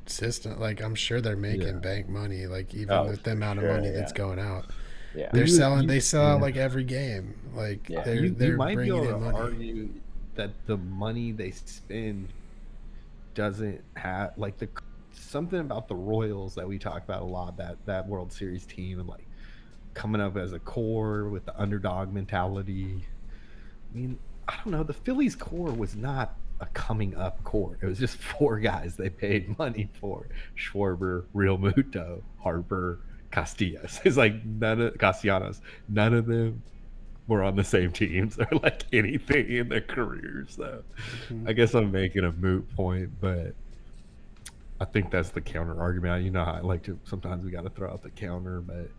system. Like I'm sure they're making bank money. Like even with the amount of money that's going out, Yeah. they're selling. They sell out like every game. Like Yeah. they're you might be bringing able in to money. argue that the money they spend doesn't have like something about the Royals that we talk about a lot, that World Series team, and like coming up as a core with the underdog mentality. I mean, I don't know. The Phillies core was not a coming up core. It was just 4 guys they paid money for: Schwarber, Real Muto, Harper, Castellanos. It's like Castellanos. None of them were on the same teams or like anything in their careers. So I guess I'm making a moot point, but I think that's the counter argument. You know how I like to, sometimes we got to throw out the counter, but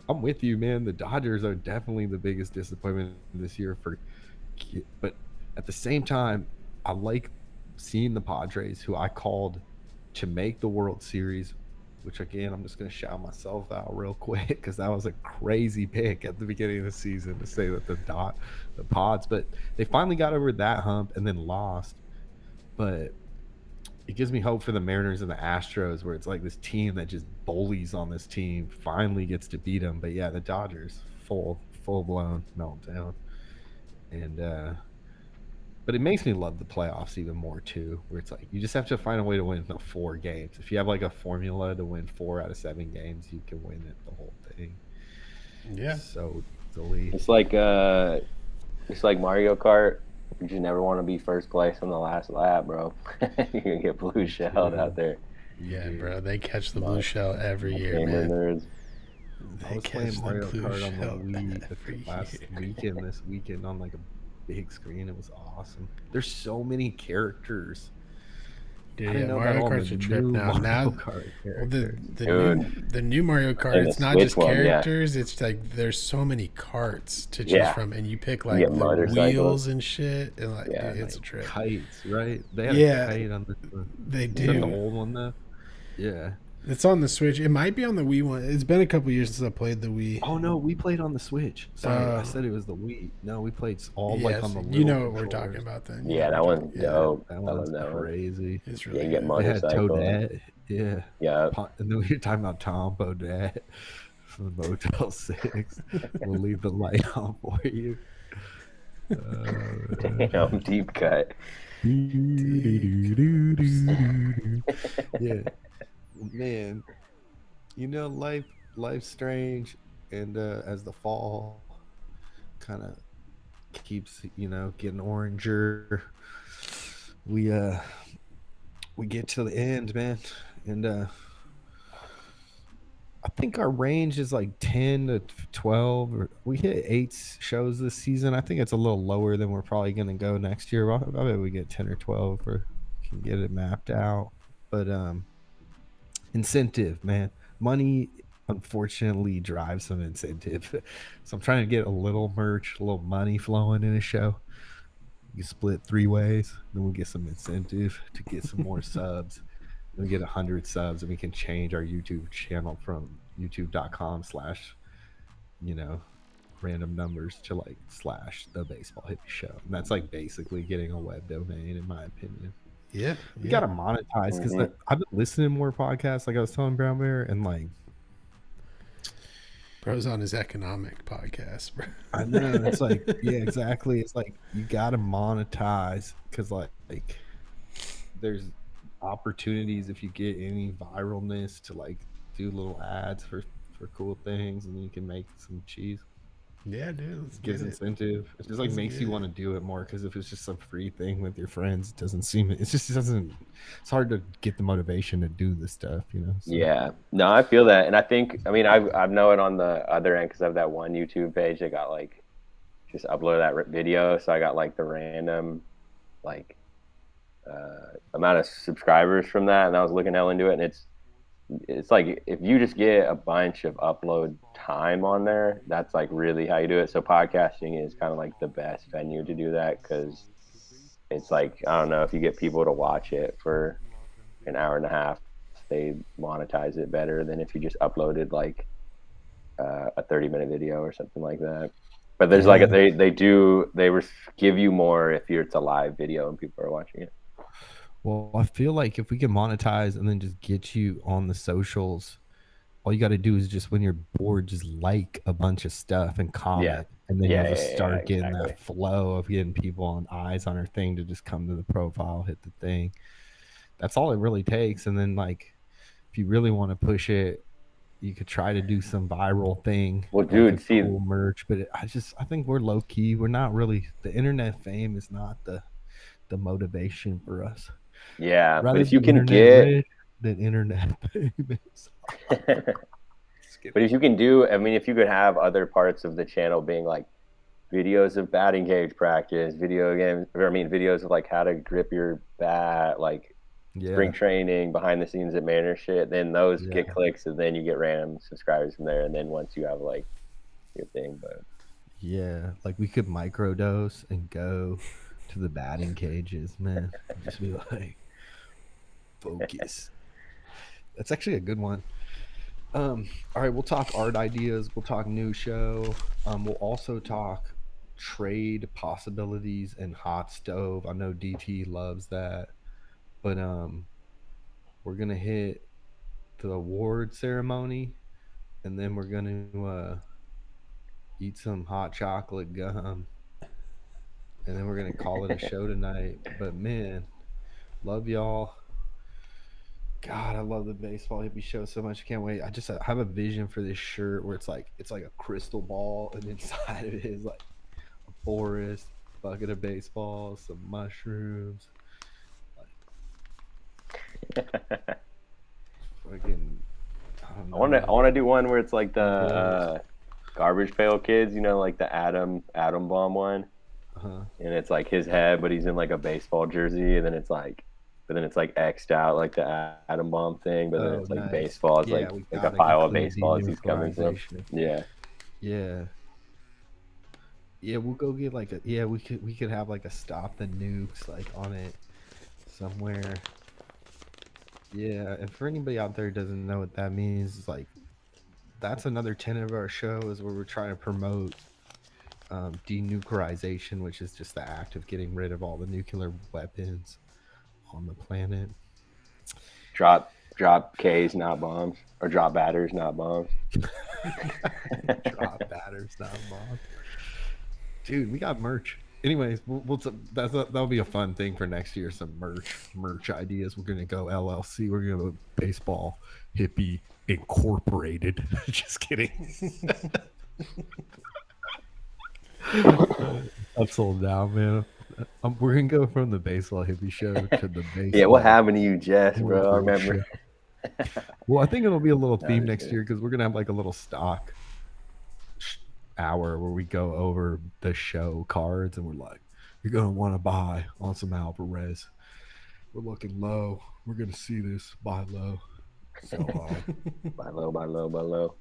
I'm with you, man. The Dodgers are definitely the biggest disappointment this year but at the same time, I like seeing the Padres, who I called to make the World Series, which again, I'm just going to shout myself out real quick because that was a crazy pick at the beginning of the season to say that the Pods, but they finally got over that hump and then lost. But it gives me hope for the Mariners and the Astros, where it's like this team that just bullies on this team finally gets to beat them. But yeah, the Dodgers, full blown meltdown. And but it makes me love the playoffs even more too, where it's like you just have to find a way to win the 4 games. If you have like a formula to win 4 out of 7 games, you can win it, the whole thing. Yeah. So easily. It's like Mario Kart. You just never want to be first place on the last lap, bro. You're gonna get blue shelled out there. Yeah, bro. They catch the blue shell every year, Gamer man. nerds. I They was catch playing the Mario blue Kart on the shell Wii every last year. this weekend on like a big screen. It was awesome. There's so many characters. Dude, I didn't yeah, know about Mario all Kart's the a trip new now. Mario Now, Kart well, characters. the new Mario Kart, And the it's not Switch just one, yeah. characters. It's like there's so many carts to choose Yeah. from, and you pick You like get the motorcycles. wheels and shit, and like, Yeah, dude, it's a trip. Kites, right? They had Yeah, a kite on the. They Is that the do. old one though? Yeah. It's on the Switch. It might be on the Wii one. It's been a couple years since I played the Wii. Oh no, we played on the Switch. Sorry, I Oh. said it was the Wii. No, we played all Yes, like on the. you know little what we're controllers. talking about then. Yeah, that one's dope. That I one's love that one. crazy. It's Yeah, really you get good. They had motorcycle. Toadette. Yeah. Yeah. And then we were talking about Tom Bodette from Motel 6. We'll leave the light on for you. Damn, deep cut. Yeah. Man, life's strange, and as the fall kind of keeps, getting oranger, we get to the end, man, and I think our range is like 10 to 12, or we hit 8 shows this season. I think it's a little lower than we're probably going to go next year. I bet we get 10 or 12 or can get it mapped out. But incentive, man. Money unfortunately drives some incentive. So I'm trying to get a little merch, a little money flowing in a show. You split 3 ways, then we get some incentive to get some more subs. We get 100 subs and we can change our YouTube channel from youtube.com/ random numbers to like / the baseball hippie show. And that's like basically getting a web domain, in my opinion. Yeah. We got to monetize because I've been listening to more podcasts, like I was telling Brown Bear, and like, Bro's on his economic podcast, bro. I know, it's like, yeah, exactly. It's like you got to monetize because like there's opportunities if you get any viralness to like do little ads for cool things, and you can make some cheese. Yeah, dude. It gives incentive. It just like makes you want to do it more, because if it's just some free thing with your friends, it doesn't seem. It doesn't. It's hard to get the motivation to do this stuff, So. Yeah, no, I feel that, and I think, I know it on the other end because I have that one YouTube page that got like just uploaded that video, so I got like the random like amount of subscribers from that, and I was looking hell into it, and it's like if you just get a bunch of upload time on there, that's like really how you do it. So podcasting is kind of like the best venue to do that, because it's like, I don't know, if you get people to watch it for an hour and a half, they monetize it better than if you just uploaded like a 30-minute video or something like that. But there's like they give you more if it's a live video and people are watching it. Well, I feel like if we can monetize and then just get you on the socials, all you got to do is just, when you're bored, just like a bunch of stuff and comment, and then you'll just start getting that flow of getting people on eyes on our thing to just come to the profile, hit the thing. That's all it really takes. And then like, if you really want to push it, you could try to do some viral thing. Well, dude, see, cool merch, but I think we're low key. We're not really, the internet fame is not the motivation for us. Yeah, rather but if you can get than internet famous. But if you can do, if you could have other parts of the channel being like videos of batting cage practice, videos of like how to grip your bat, like spring training, behind the scenes at Manor shit, then those get clicks, and then you get random subscribers from there, and then once you have like your thing, but like we could microdose and go to the batting cages, man. Just be like, focus. That's actually a good one. All right, we'll talk art ideas. We'll talk new show. We'll also talk trade possibilities and hot stove. I know DT loves that, but we're gonna hit the award ceremony, and then we're gonna eat some hot chocolate gum, and then we're gonna call it a show tonight. But man, love y'all. God, I love the baseball hippie show so much. I can't wait. I just have a vision for this shirt where it's like a crystal ball, and inside of it is like a forest, bucket of baseballs, some mushrooms, fucking. I don't know. I want to do one where it's like the Garbage Pail Kids, you know, like the Atom Bomb one, and it's like his head, but he's in like a baseball jersey, and then it's like, X'd out like the Atom Bomb thing, but then it's like Nice. baseball, it's Yeah, like a pile of baseballs he's coming from. Yeah. Yeah. Yeah, we'll go get like a we could have like a stop the nukes like on it somewhere. Yeah, and for anybody out there who doesn't know what that means, it's like that's another tenet of our show is where we're trying to promote denuclearization, which is just the act of getting rid of all the nuclear weapons on the planet. Drop K's, not bombs, or drop batters, not bombs. Drop batters, not bombs. Dude, we got merch. Anyways, that'll be a fun thing for next year. Some merch ideas. We're gonna go LLC. We're gonna go Baseball Hippie Incorporated. Just kidding. I'm sold out, man. We're gonna go from the Baseball Hippie show to the baseball. Yeah, what happened to you, Jess, bro? I remember. Well, I think it'll be a little theme next year because we're gonna have like a little stock hour where we go over the show cards and we're like, you're gonna want to buy on some Alvarez. We're looking low. We're gonna see this buy low, sell high. Buy low.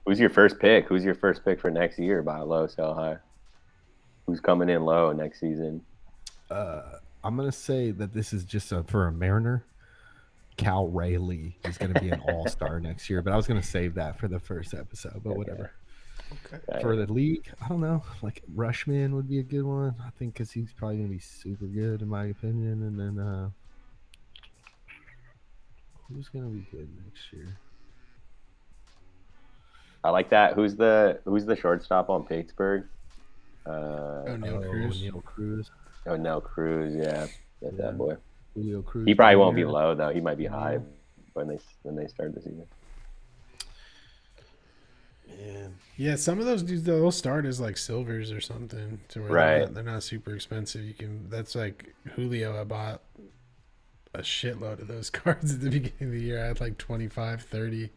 Who's your first pick? Who's your first pick for next year? Buy low, sell high. Who's coming in low next season? I'm gonna say that this is just for a Mariner. Cal Rayleigh is going to be an all-star next year, but I was going to save that for the first episode, but whatever. Okay. For the league, I don't know. Like Rushman would be a good one, I think, because he's probably going to be super good in my opinion. And then who's going to be good next year? I like that. Who's the shortstop on Pittsburgh? O'Neal Cruz. O'Neal Cruz, yeah. Get that boy. Cruz, he probably won't be low though. He might be high when they start the season. Man. Yeah, some of those dudes they'll start as like silvers or something to where they're not super expensive. That's like Julio. I bought a shitload of those cards at the beginning of the year. I had like 25, 30.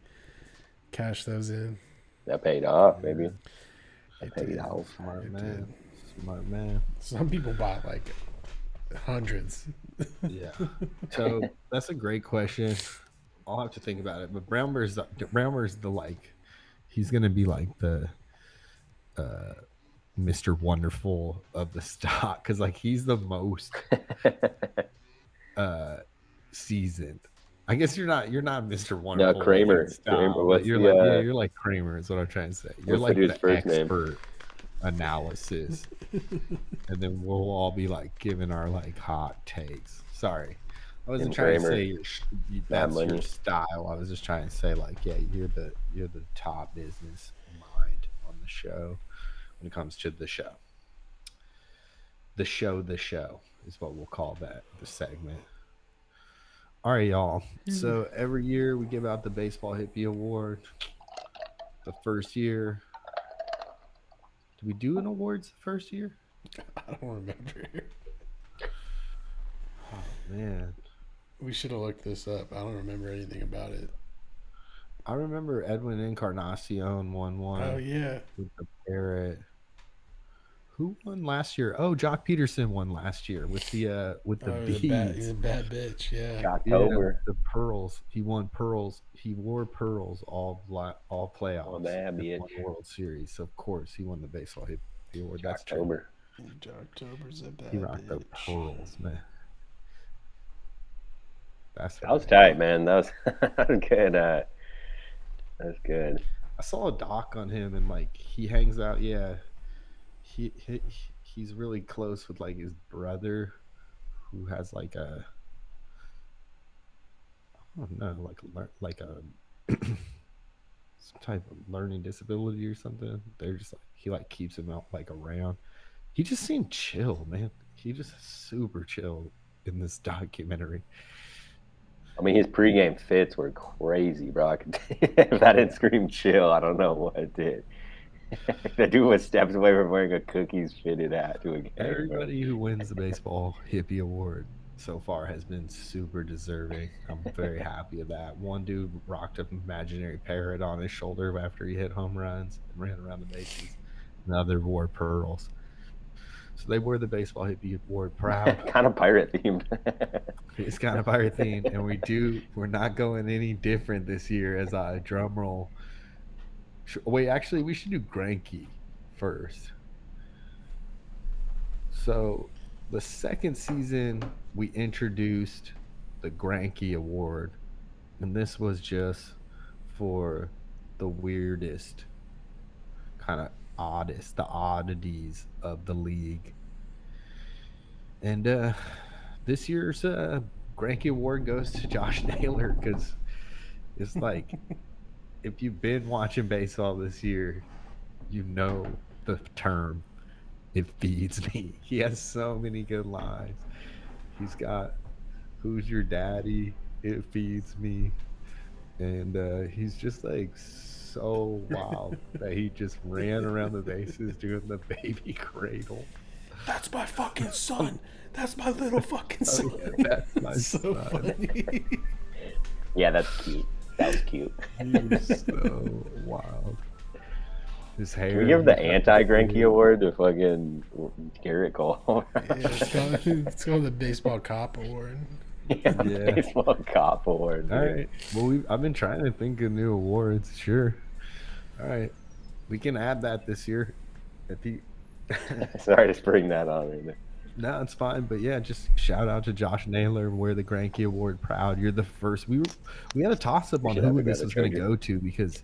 Cash those in. That paid off, maybe. That paid off. Smart man. Some people bought like hundreds. Yeah. So that's a great question. I'll have to think about it. But Brownbear's the like, he's gonna be like the Mr. Wonderful of the stock because like he's the most seasoned. I guess you're not Mr. Wonderful. No, Kramer. You're like Kramer is what I'm trying to say. You're like the expert name? Analysis. And then we'll all be like giving our like hot takes. Sorry. I wasn't trying to say that's your style. I was just trying to say like, yeah, you're the top business mind on the show when it comes to the show. The show is what we'll call that, the segment. All right, y'all. So every year we give out the Baseball Hippie Award. The first year. Did we do an awards the first year? I don't remember. Oh, man. We should have looked this up. I don't remember anything about it. I remember Edwin Encarnacion won one. Oh, yeah. With the Parrot. Who won last year? Oh, Jock Peterson won last year with the bees. He's a bad bitch, yeah. October. The pearls. He won pearls. He wore pearls all playoffs. Oh, bad bitch. Won World Series. So of course, he won the Baseball Hippie Award. That's October. October's a bad He rocked bitch. the pearls, man. That was tight, man. That was good. That's good. I saw a doc on him, and like he hangs out. Yeah, he's really close with like his brother, who has like a, I don't know, like a some type of learning disability or something. They're just like he like keeps him out like around. He just seemed chill, man. He just super chill in this documentary. I mean, his pregame fits were crazy, bro. If that didn't scream chill, I don't know what it did. The dude was steps away from wearing a cookies fitted hat to a game. Everybody who wins the baseball hippie award so far has been super deserving. I'm very happy of that. One dude rocked an imaginary parrot on his shoulder after he hit home runs and ran around the bases. Another wore pearls. So they wore the baseball hippie award proud. Kind of pirate themed. It's kind of pirate themed, and we're not going any different this year. As I drum roll. Wait, actually, we should do Granky first. So, the second season, we introduced the Granky Award, and this was just for the weirdest, kind of oddest, the oddities of the league. And this year's Granky Award goes to Josh Naylor because it's like, if you've been watching baseball this year, you know the term. It feeds me. He has so many good lines. He's got "Who's your daddy?" It feeds me, and he's just like so wild that he just ran around the bases doing the baby cradle. That's my fucking son. That's my little fucking son. Oh, yeah, that's my So son. funny. Yeah, that's cute. That was cute. He was so wild. His hair. Can we give the anti-Granky award to fucking Garrett Cole? Yeah, it's called the Baseball Cop Award. Yeah, Yeah. baseball cop award. All dude. right. Well, I've been trying to think of new awards. Sure. All right. We can add that this year. At the Sorry to spring that on right there. No, it's fine. But yeah, just shout out to Josh Naylor. Wear the Granky Award proud. You're the first. We had a toss up on should have who a guy this to was going to trigger. go to because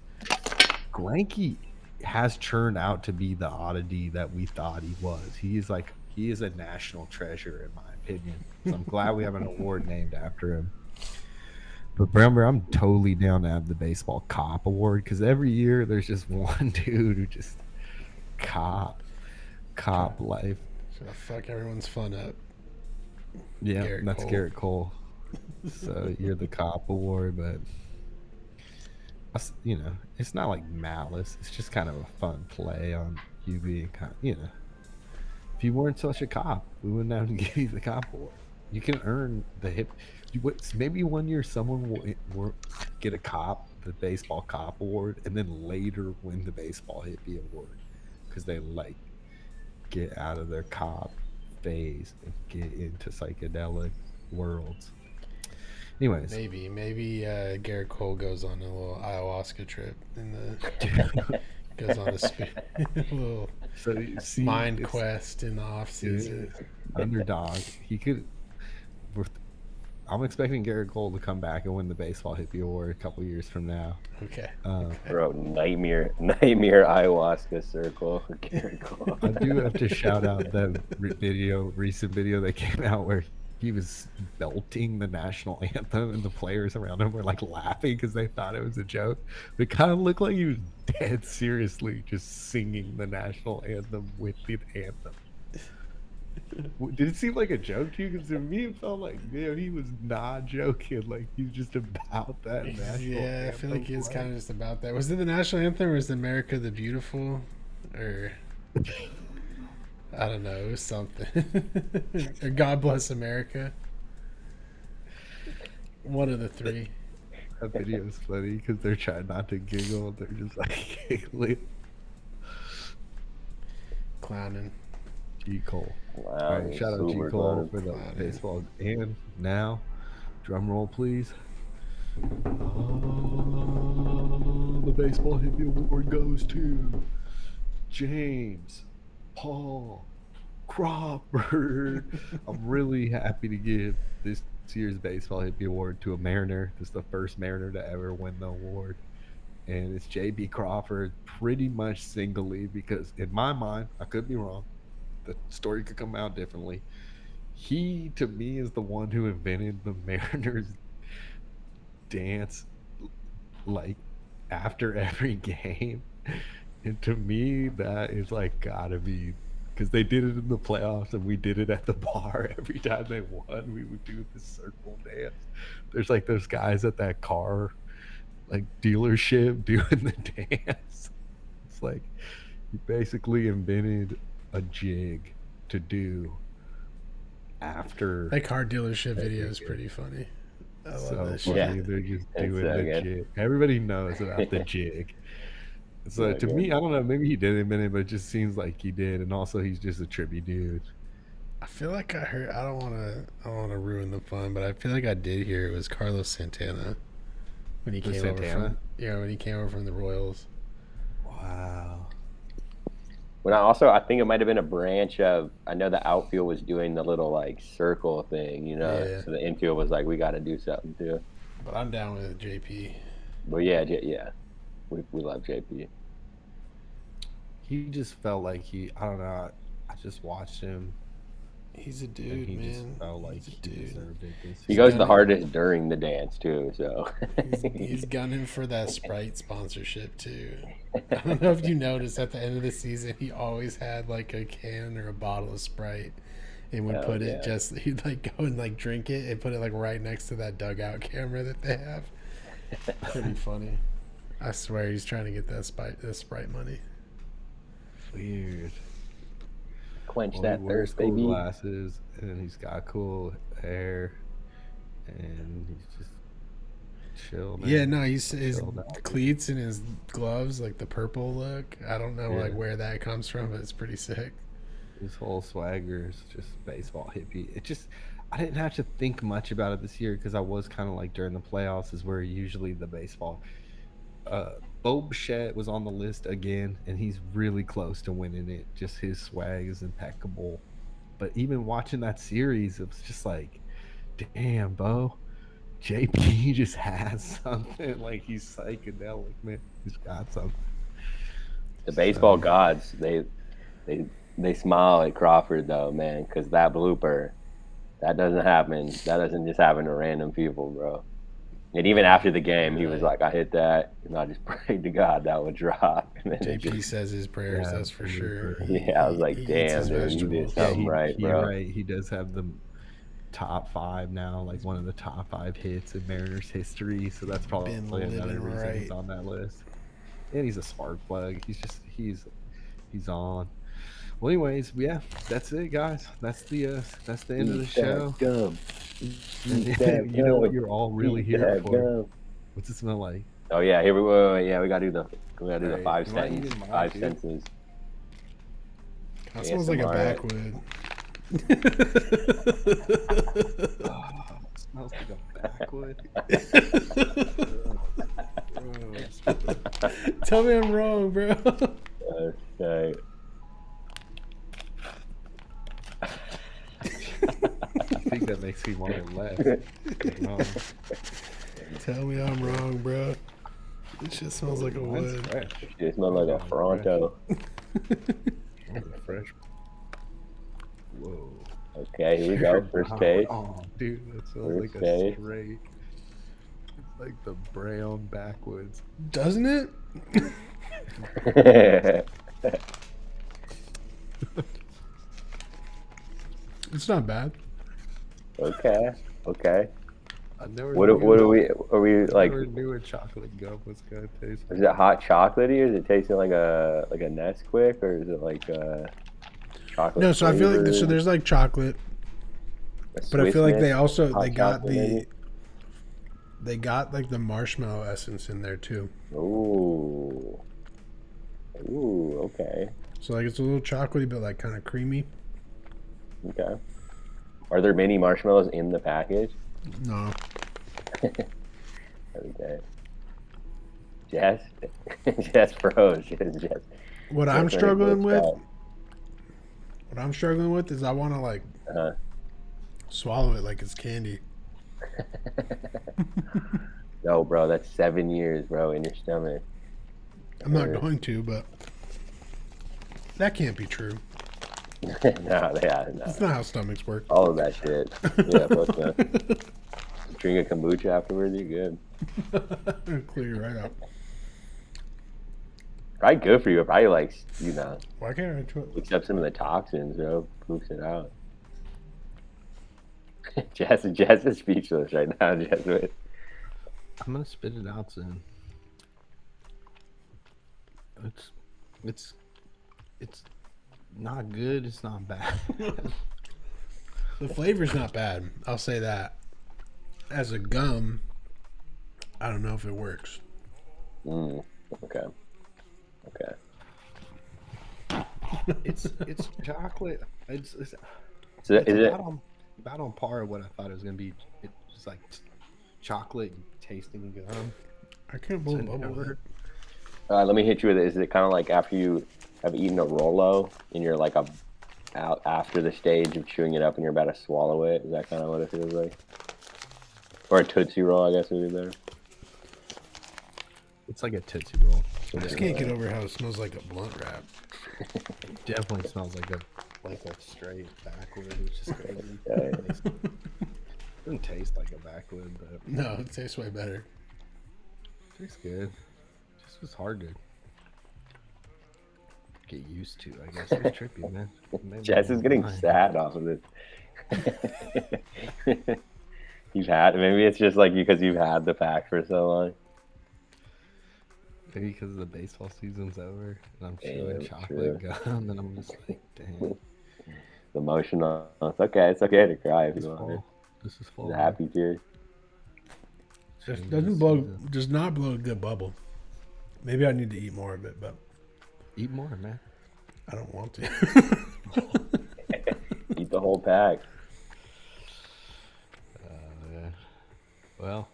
Granky has turned out to be the oddity that we thought he was. He is a national treasure in my opinion. So I'm glad we have an award named after him. But Brownbear, I'm totally down to have the Baseball Cop Award because every year there's just one dude who just cop life. So fuck everyone's fun up. Yeah, Garrett that's Cole. Garrett Cole. So you're the Cop Award, but it's not like malice. It's just kind of a fun play on you being kind of, if you weren't such a cop, we wouldn't have to give you the Cop Award. You can earn the hip. Maybe one year someone will get the Baseball Cop Award, and then later win the Baseball Hippie Award because they get out of their cop phase and get into psychedelic worlds. Anyways, Maybe Garrett Cole goes on a little ayahuasca trip goes on a little so you see, mind it's- quest in the off season. underdog. He could. I'm expecting Garrett Cole to come back and win the Baseball Hippie Award a couple years from now. Okay. Bro, nightmare ayahuasca circle. Garrett Cole. I do have to shout out that recent video that came out where he was belting the national anthem and the players around him were like laughing because they thought it was a joke. But it kind of looked like he was dead seriously just singing the national anthem with the anthem. Did it seem like a joke to you? Because to me, it felt like he was not joking. Like he's just about that national Yeah, I feel anthem like he was play. kind of just about that. Was it the national anthem or was it America the Beautiful? Or I don't know, it was something. Or God Bless America. One of the three. That video is funny because they're trying not to giggle. They're just like giggling. Clowning. G. Cole. Wow, All right, shout out G. super Cole fun. for the Clowning. baseball. And now, drum roll, please. The Baseball Hippie Award goes to James Paul Crawford. I'm really happy to give this year's Baseball Hippie Award to a Mariner. This is the first Mariner to ever win the award. And it's J.B. Crawford pretty much singly because in my mind, I could be wrong. The story could come out differently. He, to me, is the one who invented the Mariners dance like after every game. And to me, that is like gotta be because they did it in the playoffs and we did it at the bar every time they won. We would do this circle dance. There's like those guys at that car like dealership doing the dance. It's like you basically invented a jig to do after That car dealership video is pretty funny. I love so that funny. shit. Yeah. They're just It's doing so the good. jig. Everybody knows about the jig. So So to good. me, I don't know. Maybe he did invent it, but it just seems like he did. And also, he's just a trippy dude. I feel like I heard. I don't want to ruin the fun, but I feel like I did hear it was Carlos Santana when he Was came over Santana? from when he came over from the Royals. Wow. When I think it might have been a branch of. I know the outfield was doing the little like circle thing, you know. Yeah. So the infield was like, we got to do something too. But I'm down with JP. But yeah, we love JP. He just felt like I don't know. I just watched him. He's a And dude, he man. just felt like He's a he dude. deserved it. This He year. goes the hardest during the dance too. So He's gunning for that Sprite sponsorship too. I don't know if you noticed at the end of the season, he always had like a can or a bottle of Sprite, and would Oh, put yeah. it he'd like go and like drink it and put it like right next to that dugout camera that they have. Pretty funny. I swear he's trying to get that Sprite money. Weird. quench Well, that he wears thirst, cool baby. glasses, and he's got cool hair, and he's just chill. Man. Yeah, no, his Chilled out. cleats and his gloves, like the purple look. I don't know like Yeah. where that comes from, but it's pretty sick. His whole swagger is just baseball hippie. I didn't have to think much about it this year because I was kind of like during the playoffs is where usually the baseball. Bo Bichette was on the list again, and he's really close to winning it. Just his swag is impeccable. But even watching that series, it was just like, damn, Bo, JP just has something. Like he's psychedelic, man. He's got something. The baseball gods, they smile at Crawford though, man, because that blooper, that doesn't happen. That doesn't just happen to random people, bro. And even after the game, he was like, "I hit that, and I just prayed to God that would drop." And then it JP just- says his prayers, Yeah, that's for sure. yeah, I was like, He eats "Damn, his dude, you did vegetables. something right, bro." Right. He does have the top 5 now, like one of the top 5 hits in Mariners history. So that's probably Been another living reason right. he's on that list. And he's a spark plug. He's on. Well, anyways, yeah, that's it, guys. That's the end of the show. Gum. And you know what you're all really here for? Gum. What's it smell like? Oh yeah, here we go. Yeah, we gotta do the Hey, five you might sentence, even mind, five dude. sentences. That smells like a ASMR. backwood. It smells like a backwood. Tell me I'm wrong, bro. Okay. I think that makes me want it less. Tell me I'm wrong, bro. This shit smells like a Mine's wood. fresh. It smells like a Toronto. Mine's fresh. Whoa. Okay, here we go. First taste. Oh, dude, that smells First like a taste. straight. It's like the brown backwoods. Doesn't it? It's not bad. Okay. I never. What knew are we like? Never knew a chocolate gum was gonna taste. Is it hot chocolatey, or is it tasting like a Nesquik, or is it like a chocolate? No, so I feel like flavored, there's like chocolate, a but I Swiss feel like Miss, they also hot chocolate, maybe? they got like the marshmallow essence in there too. Ooh, okay. So like it's a little chocolatey but like kind of creamy. Okay. Are there many marshmallows in the package? No. Okay. Jess froze. Jess. What I'm struggling with is I want to like Uh-huh. swallow it like it's candy. No, bro, that's 7 years, bro, in your stomach. I'm not going to, but that can't be true. No. That's not how stomachs work. All of that shit. Yeah, fuck that. Drink a kombucha afterwards, you're good. Clear you right out. Probably good for you. Probably Why can't I try? picks up some of the toxins, bro. Poops it out. Jess is speechless right now. Jess, wait. I'm gonna spit it out soon. It's not good. It's not bad. The flavor's not bad. I'll say that. As a gum, I don't know if it works. Okay. It's chocolate. It's So is it? about on par with what I thought it was gonna be. It's just like chocolate tasting gum. I can't blow bubble. Never- Let me hit you with it. Is it kind of like after you have eaten a Rolo and you're like out after the stage of chewing it up and you're about to swallow it? Is that kind of what it feels like? Or a Tootsie Roll, I guess would be better. It's like a Tootsie Roll. I just can't get over how it smells like a blunt wrap. It definitely smells like a straight backwood. It's just crazy. Okay. Doesn't taste like a backwood, but No, it tastes way better. it tastes good. Just was hard to get used to. I guess it was trippy, man. Jess is getting sad off of this. Maybe it's just like because you've had the pack for so long. Maybe because the baseball season's over and I'm Yeah, chewing that's chocolate gum and I'm just like, dang. The emotional. It's okay to cry if This you want. fall. This is fall. The happy tears. Just Change does the not blow a good bubble. Maybe I need to eat more of it, but Eat more, man. I don't want to. Eat the whole pack. Yeah. Well,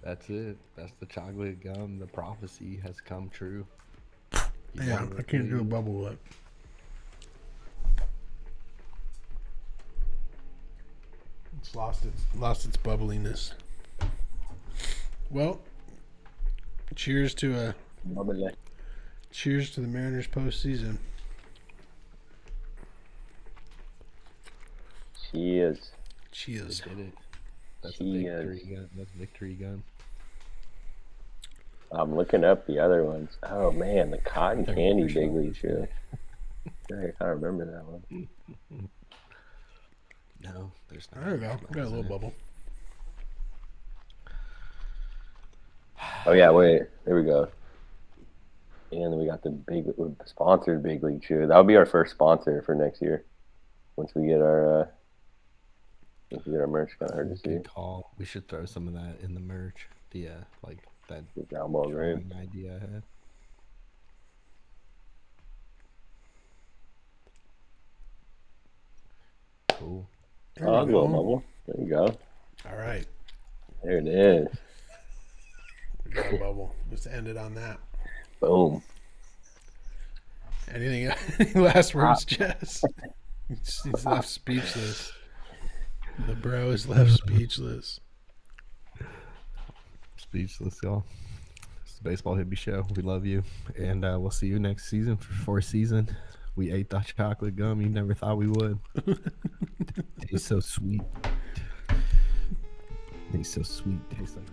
that's it. That's the chocolate gum. The prophecy has come true. Yeah, I can't do a bubble with it. It's lost its bubbliness. Well, cheers to the Mariners postseason. Cheers. Cheers. Did it. That's Cheers. a victory gun. That's victory gun. I'm looking up the other ones. Oh man, the cotton They're candy more big league chocolate. shoe. I can't remember that one. No, there's not. There we go. Got a little bubble. Oh yeah, wait. There we go. And then we got the sponsored big league shoe. That'll be our first sponsor for next year. Once we get our merch, kind of hard to see. Good call. We should throw some of that in the merch. The like that The ground ball grave. drawing idea I had. Cool. There Oh, we a little go. bubble. There you go. All right. There it is. We got a bubble. Let's end it on that. Boom. Any last words, Jess? He's left speechless. The bro is left speechless. Speechless, y'all. It's the Baseball Hippy Show. We love you. And we'll see you next season for fourth season. We ate that chocolate gum you never thought we would. Tastes so sweet. Tastes so sweet. Tastes like